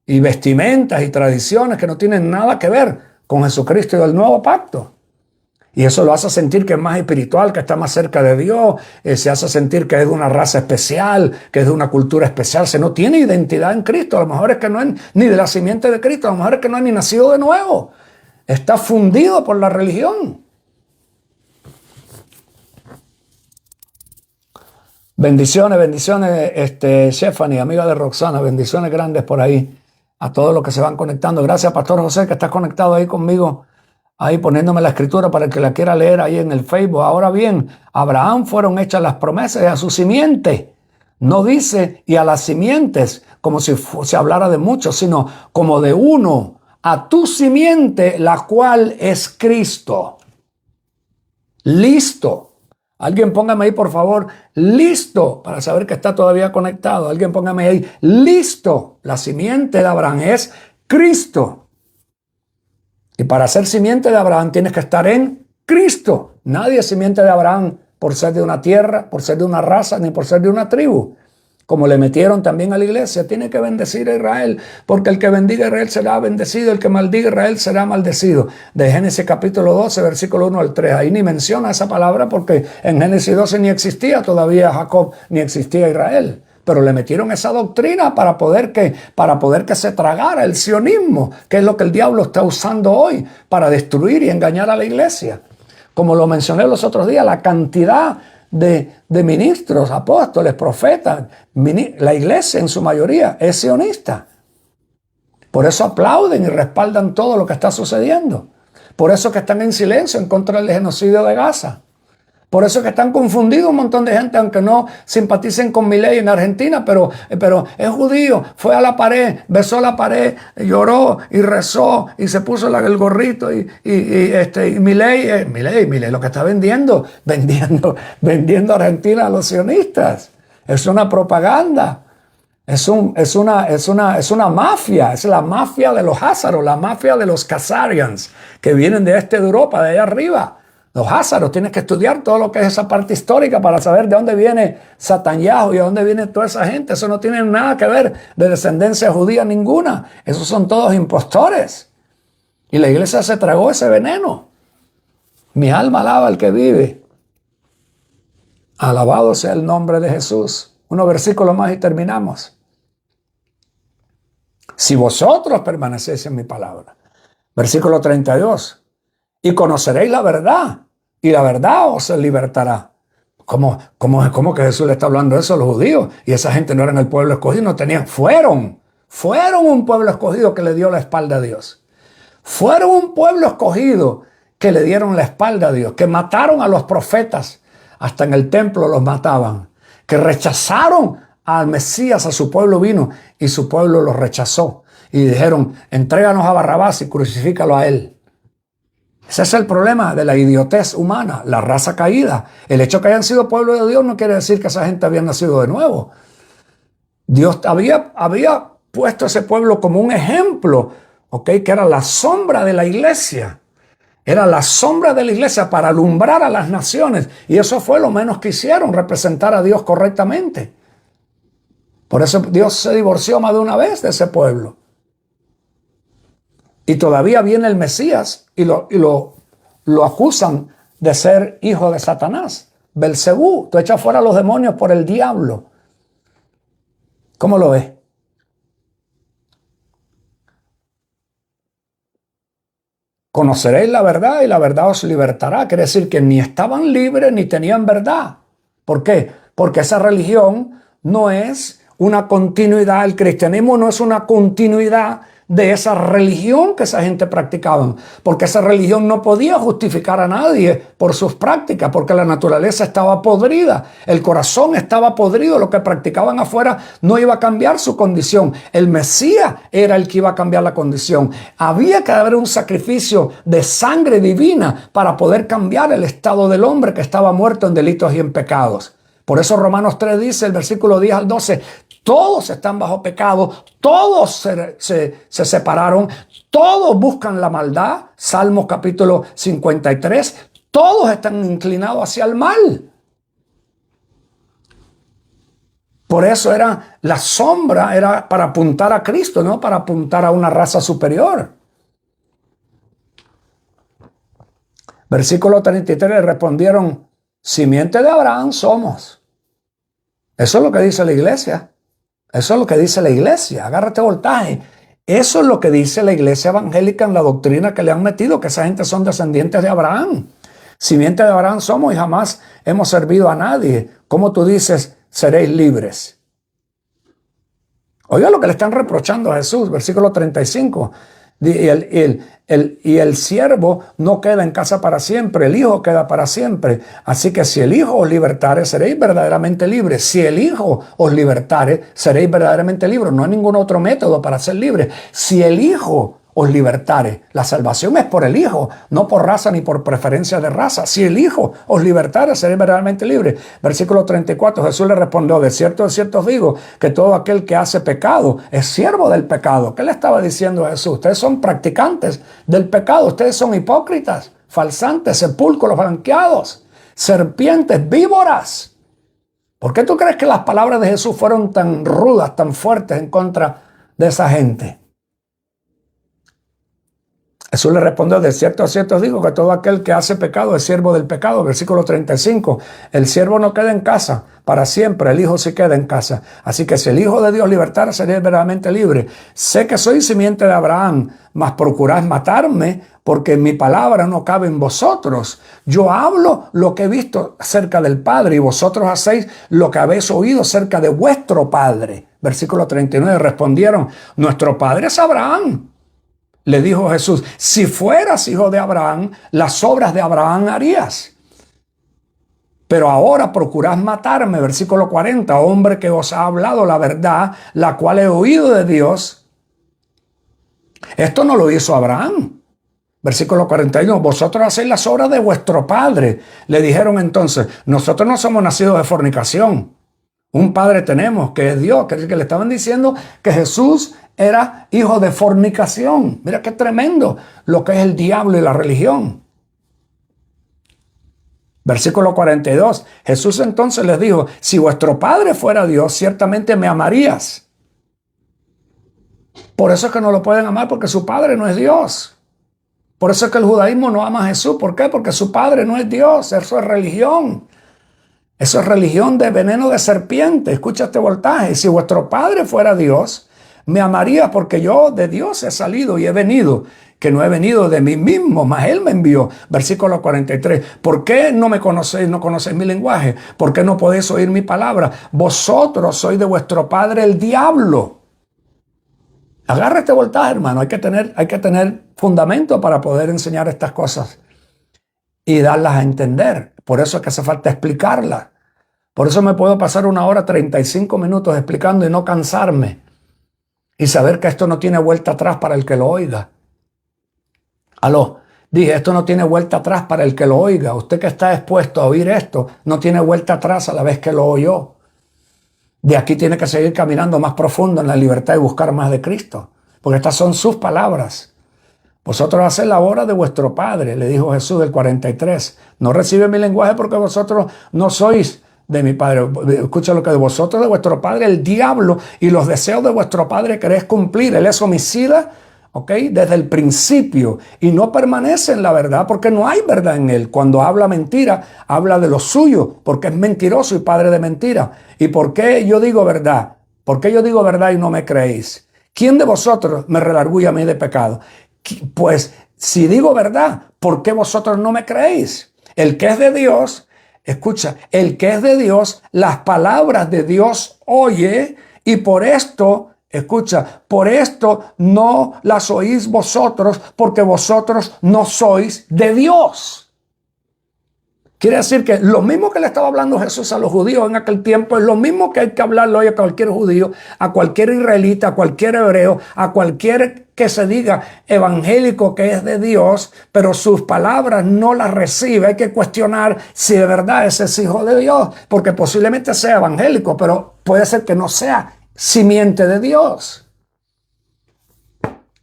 y vestimentas y tradiciones que no tienen nada que ver con Jesucristo y del nuevo pacto. Y eso lo hace sentir que es más espiritual, que está más cerca de Dios, se hace sentir que es de una raza especial, que es de una cultura especial. Se no tiene identidad en Cristo. A lo mejor es que no es ni de la simiente de Cristo, a lo mejor es que no es ni nacido de nuevo. Está fundido por la religión. Bendiciones, Stephanie, amiga de Roxana, bendiciones grandes por ahí a todos los que se van conectando. Gracias, Pastor José, que está conectado ahí conmigo, ahí poniéndome la escritura para el que la quiera leer ahí en el Facebook. Ahora bien, a Abraham fueron hechas las promesas y a su simiente. No dice y a las simientes, como si se hablara de muchos, sino como de uno, a tu simiente, la cual es Cristo. Listo. Alguien póngame ahí, por favor, listo, para saber que está todavía conectado. Alguien póngame ahí, listo. La simiente de Abraham es Cristo. Y para ser simiente de Abraham tienes que estar en Cristo. Nadie es simiente de Abraham por ser de una tierra, por ser de una raza, ni por ser de una tribu. Como le metieron también a la iglesia, tiene que bendecir a Israel, porque el que bendiga a Israel será bendecido, el que maldiga a Israel será maldecido. De Génesis capítulo 12, versículo 1 al 3. Ahí ni menciona esa palabra porque en Génesis 12 ni existía todavía Jacob, ni existía Israel. Pero le metieron esa doctrina para poder que se tragara el sionismo, que es lo que el diablo está usando hoy para destruir y engañar a la iglesia. Como lo mencioné los otros días, la cantidad de ministros, apóstoles, profetas, la iglesia en su mayoría es sionista. Por eso aplauden y respaldan todo lo que está sucediendo. Por eso que están en silencio en contra del genocidio de Gaza. Por eso que están confundidos un montón de gente, aunque no simpaticen con Milei en Argentina, pero es judío, fue a la pared, besó la pared, lloró y rezó y se puso el gorrito y Milei lo que está vendiendo a Argentina a los sionistas. Es una propaganda. Es una mafia, es la mafia de los házaros, la mafia de los Khazarians que vienen de de Europa, de allá arriba. Los házaros, tienes que estudiar todo lo que es esa parte histórica para saber de dónde viene Satanyahu y de dónde viene toda esa gente. Eso no tiene nada que ver de descendencia judía ninguna. Esos son todos impostores. Y la iglesia se tragó ese veneno. Mi alma alaba al que vive. Alabado sea el nombre de Jesús. Unos versículos más y terminamos. Si vosotros permanecéis en mi palabra. Versículo 32. Y conoceréis la verdad, y la verdad os libertará. ¿Cómo que Jesús le está hablando eso a los judíos? Y esa gente no eran el pueblo escogido, no tenían, fueron un pueblo escogido que le dio la espalda a Dios. Fueron un pueblo escogido que le dieron la espalda a Dios, que mataron a los profetas, hasta en el templo los mataban, que rechazaron al Mesías, a su pueblo vino, y su pueblo los rechazó. Y dijeron, entréganos a Barrabás y crucifícalo a él. Ese es el problema de la idiotez humana, la raza caída. El hecho que hayan sido pueblo de Dios no quiere decir que esa gente había nacido de nuevo. Dios había puesto a ese pueblo como un ejemplo, que era la sombra de la iglesia. Era la sombra de la iglesia para alumbrar a las naciones. Y eso fue lo menos que hicieron, representar a Dios correctamente. Por eso Dios se divorció más de una vez de ese pueblo. Y todavía viene el Mesías y lo acusan de ser hijo de Satanás. Belcebú, tú echas fuera a los demonios por el diablo. ¿Cómo lo ves? Conoceréis la verdad y la verdad os libertará. Quiere decir que ni estaban libres ni tenían verdad. ¿Por qué? Porque esa religión no es una continuidad, el cristianismo no es una continuidad de esa religión que esa gente practicaba, porque esa religión no podía justificar a nadie por sus prácticas, porque la naturaleza estaba podrida, el corazón estaba podrido, lo que practicaban afuera no iba a cambiar su condición. El Mesías era el que iba a cambiar la condición. Había que haber un sacrificio de sangre divina para poder cambiar el estado del hombre que estaba muerto en delitos y en pecados. Por eso Romanos 3 dice, el versículo 10 al 12, todos están bajo pecado, todos se separaron, todos buscan la maldad. Salmos capítulo 53, todos están inclinados hacia el mal. Por eso la sombra era para apuntar a Cristo, no para apuntar a una raza superior. Versículo 33, le respondieron, simiente de Abraham somos. Eso es lo que dice la iglesia. Eso es lo que dice la iglesia. Agárrate voltaje. Eso es lo que dice la iglesia evangélica en la doctrina que le han metido, que esa gente son descendientes de Abraham. Simiente de Abraham somos y jamás hemos servido a nadie. ¿Cómo tú dices, seréis libres? Oiga lo que le están reprochando a Jesús, versículo 35. Y el siervo no queda en casa para siempre, el hijo queda para siempre. Así que si el hijo os libertare, seréis verdaderamente libres. Si el hijo os libertare, seréis verdaderamente libres. No hay ningún otro método para ser libres. Si el hijo os libertare, la salvación es por el hijo, no por raza ni por preferencia de raza. Si el hijo os libertare, seréis verdaderamente libres. Versículo 34, Jesús le respondió, de cierto os digo, que todo aquel que hace pecado es siervo del pecado. ¿Qué le estaba diciendo a Jesús? Ustedes son practicantes del pecado, ustedes son hipócritas, falsantes, sepulcros blanqueados, serpientes, víboras. ¿Por qué tú crees que las palabras de Jesús fueron tan rudas, tan fuertes en contra de esa gente? Jesús le respondió, de cierto os digo que todo aquel que hace pecado es siervo del pecado. Versículo 35, el siervo no queda en casa para siempre, el hijo sí queda en casa. Así que si el Hijo de Dios libertara, seréis verdaderamente libre. Sé que soy simiente de Abraham, mas procuráis matarme, porque mi palabra no cabe en vosotros. Yo hablo lo que he visto acerca del Padre, y vosotros hacéis lo que habéis oído acerca de vuestro Padre. Versículo 39, respondieron, nuestro Padre es Abraham. Le dijo Jesús, si fueras hijo de Abraham, las obras de Abraham harías. Pero ahora procurás matarme, versículo 40, hombre que os ha hablado la verdad, la cual he oído de Dios. Esto no lo hizo Abraham. Versículo 41, vosotros hacéis las obras de vuestro padre. Le dijeron entonces, nosotros no somos nacidos de fornicación. Un padre tenemos, que es Dios, que le estaban diciendo que Jesús era hijo de fornicación. Mira qué tremendo lo que es el diablo y la religión. Versículo 42, Jesús entonces les dijo, si vuestro padre fuera Dios, ciertamente me amarías. Por eso es que no lo pueden amar, porque su padre no es Dios. Por eso es que el judaísmo no ama a Jesús. ¿Por qué? Porque su padre no es Dios. Eso es religión. Eso es religión de veneno de serpiente. Escucha este voltaje. Si vuestro padre fuera Dios, me amaría porque yo de Dios he salido y he venido. Que no he venido de mí mismo, mas Él me envió. Versículo 43. ¿Por qué no me conocéis, no conocéis mi lenguaje? ¿Por qué no podéis oír mi palabra? Vosotros sois de vuestro padre el diablo. Agarra este voltaje, hermano. Hay que tener fundamento para poder enseñar estas cosas y darlas a entender. Por eso es que hace falta explicarlas. Por eso me puedo pasar 1 hora 35 minutos explicando y no cansarme. Y saber que esto no tiene vuelta atrás para el que lo oiga. Dije, esto no tiene vuelta atrás para el que lo oiga. Usted que está expuesto a oír esto, no tiene vuelta atrás a la vez que lo oyó. De aquí tiene que seguir caminando más profundo en la libertad y buscar más de Cristo. Porque estas son sus palabras. Vosotros hacéis la obra de vuestro Padre, le dijo Jesús del 43. No recibe mi lenguaje porque vosotros no sois de mi Padre. Escucha lo que de vosotros, de vuestro Padre, el diablo, y los deseos de vuestro Padre queréis cumplir. Él es homicida, ¿ok? Desde el principio, y no permanece en la verdad porque no hay verdad en él. Cuando habla mentira, habla de lo suyo porque es mentiroso y padre de mentira. ¿Y por qué yo digo verdad? ¿Por qué yo digo verdad y no me creéis? ¿Quién de vosotros me redarguye a mí de pecado? Pues si digo verdad, ¿por qué vosotros no me creéis? El que es de Dios, escucha, el que es de Dios, las palabras de Dios oye, y por esto, escucha, por esto no las oís vosotros, porque vosotros no sois de Dios. Quiere decir que lo mismo que le estaba hablando Jesús a los judíos en aquel tiempo es lo mismo que hay que hablarle hoy a cualquier judío, a cualquier israelita, a cualquier hebreo, a cualquier que se diga evangélico que es de Dios, pero sus palabras no las recibe. Hay que cuestionar si de verdad ese es hijo de Dios, porque posiblemente sea evangélico, pero puede ser que no sea simiente de Dios.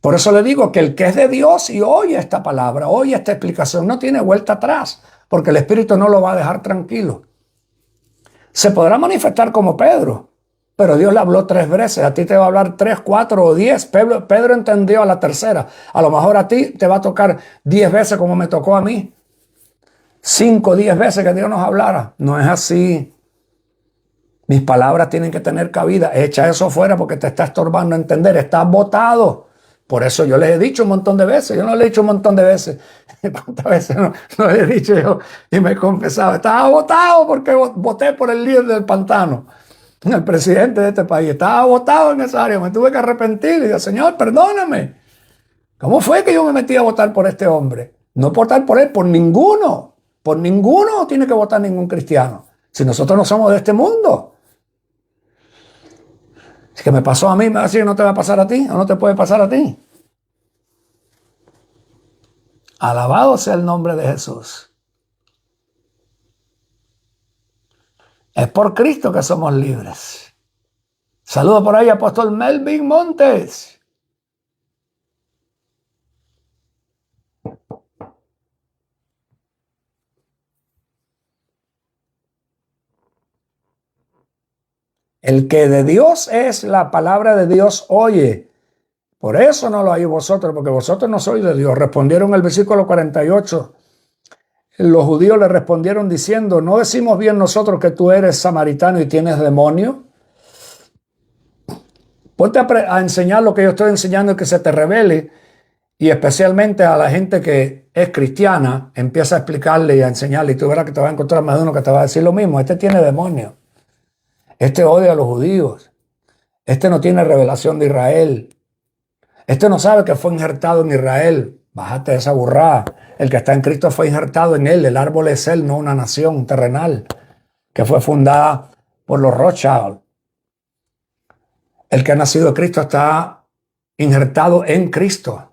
Por eso le digo que el que es de Dios y oye esta palabra, oye esta explicación, no tiene vuelta atrás, porque el Espíritu no lo va a dejar tranquilo. Se podrá manifestar como Pedro, pero Dios le habló 3 veces. A ti te va a hablar 3, 4 o 10. Pedro entendió a la tercera. A lo mejor a ti te va a tocar 10 veces como me tocó a mí. 5, 10 veces que Dios nos hablara. No es así. Mis palabras tienen que tener cabida. Echa eso fuera porque te está estorbando entender. Estás botado. Por eso yo les he dicho un montón de veces. Yo no le he dicho un montón de veces. ¿Cuántas veces no le he dicho yo? Y me he confesado. Estaba botado porque voté por el líder del pantano, el presidente de este país. Estaba botado en esa área. Me tuve que arrepentir. Y dije, Señor, perdóname. ¿Cómo fue que yo me metí a votar por este hombre? No votar por él, por ninguno. Por ninguno tiene que votar ningún cristiano. Si nosotros no somos de este mundo. Si que me pasó a mí, me va a decir que no te va a pasar a ti, o no te puede pasar a ti. Alabado sea el nombre de Jesús. Es por Cristo que somos libres. Saludo por ahí, apóstol Melvin Montes. El que de Dios es, la palabra de Dios oye. Por eso no lo hay vosotros, porque vosotros no sois de Dios. Respondieron el versículo 48. Los judíos le respondieron diciendo, ¿no decimos bien nosotros que tú eres samaritano y tienes demonio? Ponte a enseñar lo que yo estoy enseñando y que se te revele. Y especialmente a la gente que es cristiana, empieza a explicarle y a enseñarle. Y tú verás que te vas a encontrar más de uno que te va a decir lo mismo. Este tiene demonio. Este odia a los judíos. Este no tiene revelación de Israel. Este no sabe que fue injertado en Israel. Bájate de esa burrada. El que está en Cristo fue injertado en él. El árbol es él, no una nación terrenal que fue fundada por los Rothschild. El que ha nacido de Cristo está injertado en Cristo.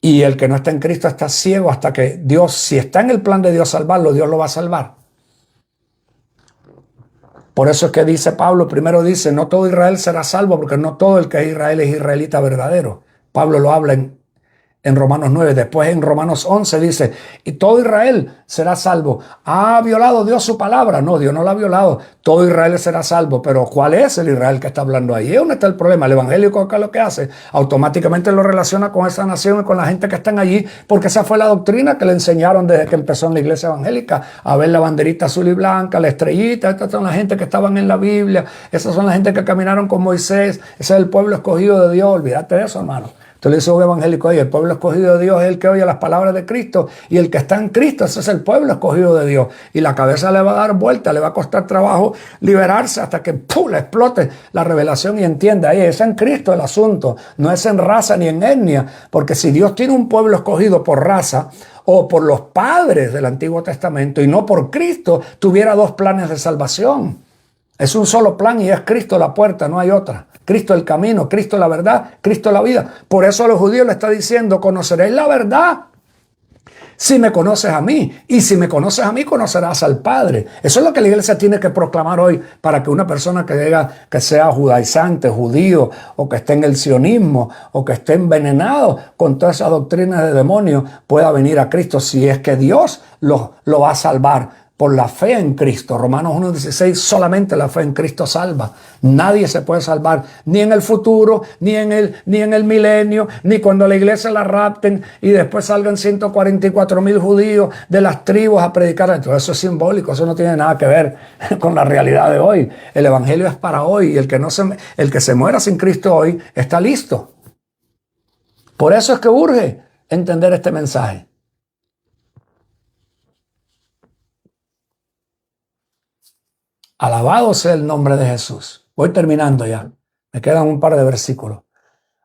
Y el que no está en Cristo está ciego hasta que Dios, si está en el plan de Dios salvarlo, Dios lo va a salvar. Por eso es que dice Pablo, primero dice, no todo Israel será salvo, porque no todo el que es Israel es israelita verdadero. Pablo lo habla en Romanos 9. Después en Romanos 11 dice, y todo Israel será salvo. ¿Ha violado Dios su palabra? No, Dios no la ha violado. Todo Israel será salvo. Pero ¿cuál es el Israel que está hablando ahí? ¿Es dónde está el problema? El evangélico acá lo que hace, automáticamente lo relaciona con esa nación y con la gente que están allí, porque esa fue la doctrina que le enseñaron desde que empezó en la iglesia evangélica, a ver la banderita azul y blanca, la estrellita. Estas son la gente que estaban en la Biblia, esas son la gente que caminaron con Moisés, ese es el pueblo escogido de Dios. Olvídate de eso, hermano. Entonces le dice un evangélico, oye, el pueblo escogido de Dios es el que oye las palabras de Cristo, y el que está en Cristo, ese es el pueblo escogido de Dios. Y la cabeza le va a dar vuelta, le va a costar trabajo liberarse hasta que ¡pum!, le explote la revelación y entienda, es en Cristo el asunto, no es en raza ni en etnia, porque si Dios tiene un pueblo escogido por raza o por los padres del Antiguo Testamento y no por Cristo, tuviera dos planes de salvación. Es un solo plan y es Cristo la puerta, no hay otra. Cristo el camino, Cristo la verdad, Cristo la vida. Por eso a los judíos le está diciendo, conoceréis la verdad si me conoces a mí. Y si me conoces a mí, conocerás al Padre. Eso es lo que la iglesia tiene que proclamar hoy para que una persona que diga que sea judaizante, judío, o que esté en el sionismo, o que esté envenenado con todas esas doctrinas de demonios, pueda venir a Cristo si es que Dios lo va a salvar. Por la fe en Cristo. Romanos 1:16, solamente la fe en Cristo salva. Nadie se puede salvar, ni en el futuro, ni en el milenio, ni cuando la iglesia la rapten y después salgan 144,000 judíos de las tribus a predicar. Entonces eso es simbólico, eso no tiene nada que ver con la realidad de hoy. El evangelio es para hoy, y el que se muera sin Cristo hoy está listo. Por eso es que urge entender este mensaje. Alabado sea el nombre de Jesús. Voy terminando ya. Me quedan un par de versículos.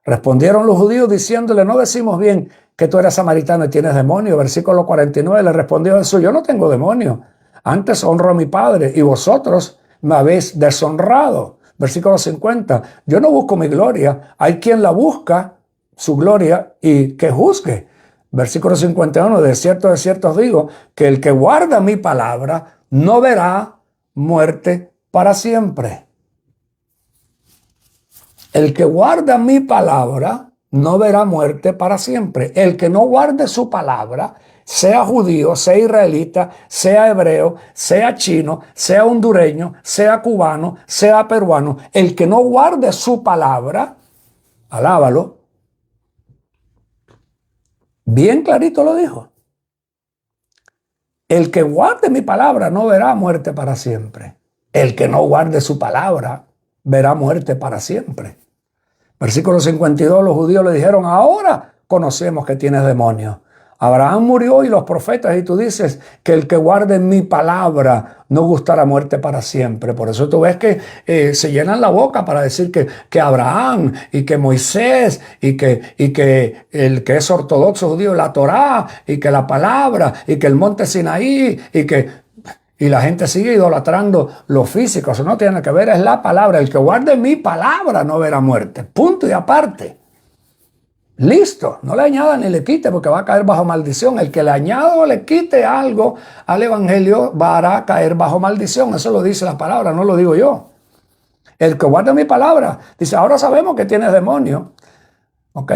Respondieron los judíos diciéndole, no decimos bien que tú eres samaritano y tienes demonio. Versículo 49, le respondió Jesús, yo no tengo demonio. Antes honro a mi Padre y vosotros me habéis deshonrado. Versículo 50, yo no busco mi gloria. Hay quien la busca, su gloria, y que juzgue. Versículo 51, de cierto os digo que el que guarda mi palabra no verá muerte para siempre. El que guarda mi palabra no verá muerte para siempre. El que no guarde su palabra, sea judío, sea israelita, sea hebreo, sea chino, sea hondureño, sea cubano, sea peruano, el que no guarde su palabra, alábalo. Bien clarito lo dijo. El que guarde mi palabra no verá muerte para siempre. El que no guarde su palabra verá muerte para siempre. Versículo 52, los judíos le dijeron, ahora conocemos que tienes demonios. Abraham murió y los profetas, y tú dices que el que guarde mi palabra no gustará muerte para siempre. Por eso tú ves que se llenan la boca para decir que Abraham y que Moisés y que el que es ortodoxo judío, la Torá, y que la palabra, y que el monte Sinaí, y la gente sigue idolatrando lo físico. Eso no tiene que ver, es la palabra. El que guarde mi palabra no verá muerte. Punto y aparte. Listo, no le añada ni le quite porque va a caer bajo maldición. El que le añada o le quite algo al evangelio va a caer bajo maldición. Eso lo dice la palabra, no lo digo yo. El que guarda mi palabra, dice, ahora sabemos que tienes demonio. ¿Ok?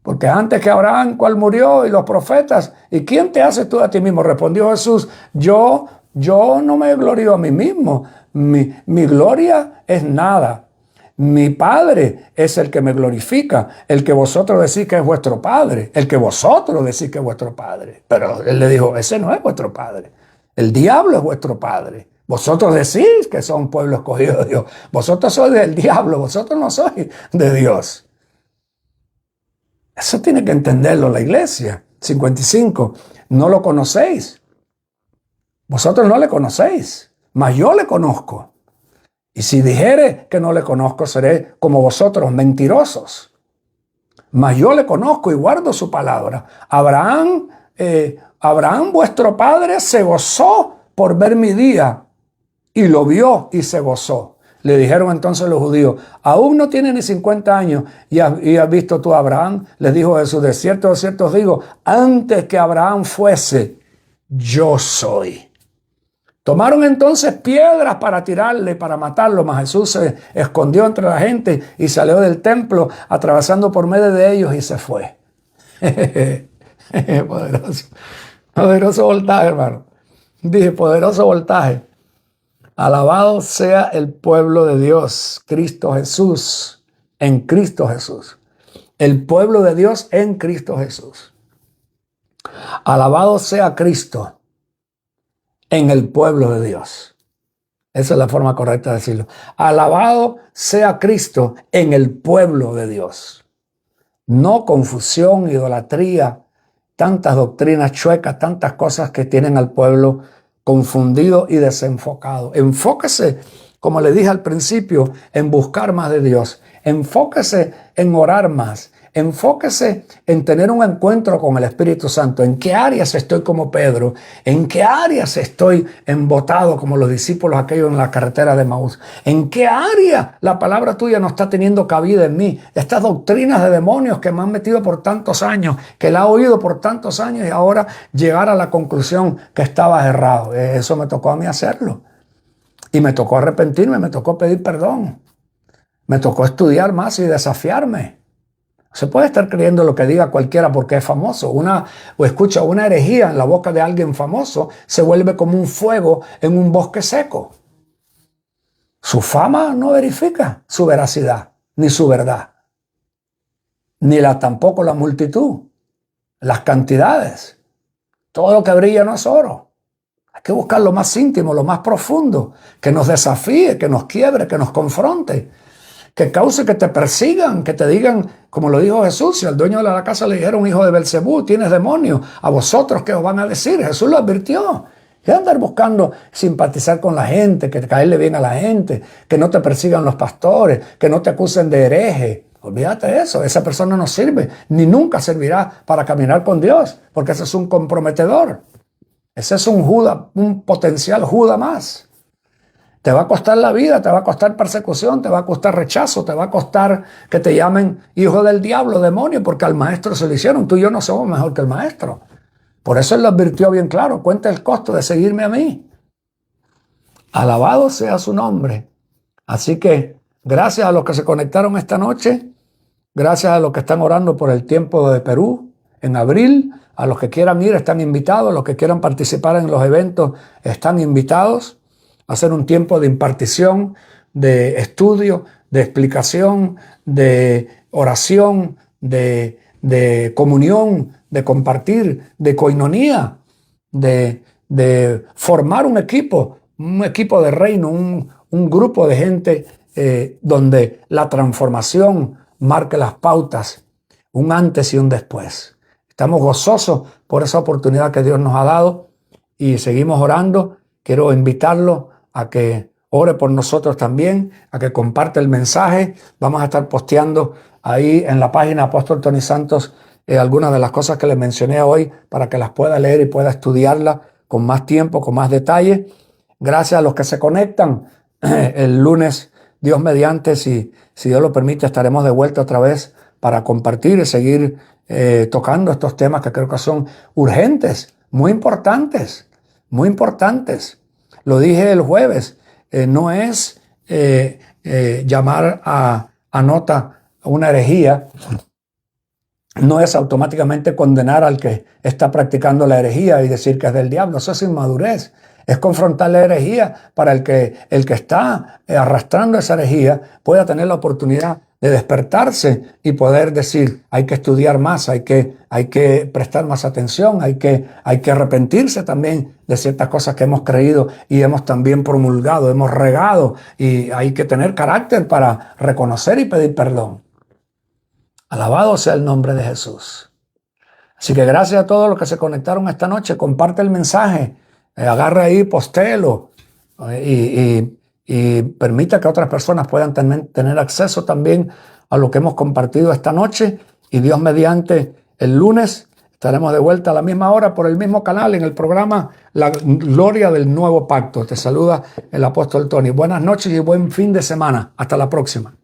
Porque antes que Abraham, ¿cuál murió? Y los profetas. ¿Y quién te haces tú a ti mismo? Respondió Jesús, yo no me glorío a mí mismo. Mi gloria es nada. Mi Padre es el que me glorifica, el que vosotros decís que es vuestro Padre, el que vosotros decís que es vuestro Padre. Pero él le dijo, ese no es vuestro Padre, el diablo es vuestro Padre. Vosotros decís que son pueblo escogido de Dios, vosotros sois del diablo, vosotros no sois de Dios. Eso tiene que entenderlo la iglesia. 55, no lo conocéis, vosotros no le conocéis, mas yo le conozco. Y si dijere que no le conozco, seré como vosotros, mentirosos. Mas yo le conozco y guardo su palabra. Abraham, vuestro padre, se gozó por ver mi día. Y lo vio y se gozó. Le dijeron entonces los judíos, aún no tiene ni 50 años y has visto tú a Abraham. Les dijo Jesús, de cierto os digo, antes que Abraham fuese, yo soy. Tomaron entonces piedras para tirarle, para matarlo, mas Jesús se escondió entre la gente y salió del templo, atravesando por medio de ellos y se fue. Poderoso. Poderoso voltaje, hermano. Dije, poderoso voltaje. Alabado sea el pueblo de Dios, Cristo Jesús, en Cristo Jesús. El pueblo de Dios en Cristo Jesús. Alabado sea Cristo en el pueblo de Dios. Esa es la forma correcta de decirlo. Alabado sea Cristo en el pueblo de Dios. No confusión, idolatría, tantas doctrinas chuecas, tantas cosas que tienen al pueblo confundido y desenfocado. Enfóquese, como le dije al principio, en buscar más de Dios. Enfóquese en orar más. Enfóquese en tener un encuentro con el Espíritu Santo. ¿En qué áreas estoy como Pedro? ¿En qué áreas estoy embotado como los discípulos aquellos en la carretera de Maús? ¿En qué área la palabra tuya no está teniendo cabida en mí? Estas doctrinas de demonios que me han metido por tantos años, que la he oído por tantos años y ahora llegar a la conclusión que estaba errado. Eso me tocó a mí hacerlo. Y me tocó arrepentirme, me tocó pedir perdón. Me tocó estudiar más y desafiarme. Se puede estar creyendo lo que diga cualquiera porque es famoso. O escucha una herejía en la boca de alguien famoso, se vuelve como un fuego en un bosque seco. Su fama no verifica su veracidad, ni su verdad. Ni tampoco la multitud, las cantidades. Todo lo que brilla no es oro. Hay que buscar lo más íntimo, lo más profundo, que nos desafíe, que nos quiebre, que nos confronte. Que cause que te persigan, que te digan, como lo dijo Jesús, si al dueño de la casa le dijeron, hijo de Belcebú, tienes demonios, a vosotros ¿qué os van a decir? Jesús lo advirtió. Y andar buscando simpatizar con la gente, que caerle bien a la gente, que no te persigan los pastores, que no te acusen de hereje. Olvídate de eso, esa persona no sirve, ni nunca servirá para caminar con Dios, porque ese es un comprometedor. Ese es un Judas, un potencial Judas más. Te va a costar la vida, te va a costar persecución, te va a costar rechazo, te va a costar que te llamen hijo del diablo, demonio, porque al maestro se lo hicieron. Tú y yo no somos mejor que el maestro. Por eso él lo advirtió bien claro. Cuenta el costo de seguirme a mí. Alabado sea su nombre. Así que gracias a los que se conectaron esta noche, gracias a los que están orando por el tiempo de Perú en abril, a los que quieran ir están invitados, a los que quieran participar en los eventos están invitados. Hacer un tiempo de impartición, de estudio, de explicación, de oración, de comunión, de compartir, de coinonía, de formar un equipo de reino, un grupo de gente donde la transformación marque las pautas, un antes y un después. Estamos gozosos por esa oportunidad que Dios nos ha dado y seguimos orando. Quiero invitarlo a que ore por nosotros también, a que comparte el mensaje. Vamos a estar posteando ahí en la página Apóstol Tony Santos algunas de las cosas que le mencioné hoy para que las pueda leer y pueda estudiarlas con más tiempo, con más detalle. Gracias a los que se conectan. El lunes, Dios mediante, si Dios lo permite, estaremos de vuelta otra vez para compartir y seguir tocando estos temas que creo que son urgentes, muy importantes, muy importantes. Lo dije el jueves, no es llamar a nota una herejía, no es automáticamente condenar al que está practicando la herejía y decir que es del diablo. Eso es inmadurez. Es confrontar la herejía para el que está arrastrando esa herejía pueda tener la oportunidad de despertarse y poder decir, hay que estudiar más, hay que prestar más atención, hay que arrepentirse también de ciertas cosas que hemos creído y hemos también promulgado, hemos regado, y hay que tener carácter para reconocer y pedir perdón. Alabado sea el nombre de Jesús. Así que gracias a todos los que se conectaron esta noche. Comparte el mensaje, agarra ahí, postéelo y permita que otras personas puedan tener acceso también a lo que hemos compartido esta noche. Y Dios mediante, el lunes estaremos de vuelta a la misma hora por el mismo canal en el programa La Gloria del Nuevo Pacto. Te saluda el apóstol Tony. Buenas noches y buen fin de semana. Hasta la próxima.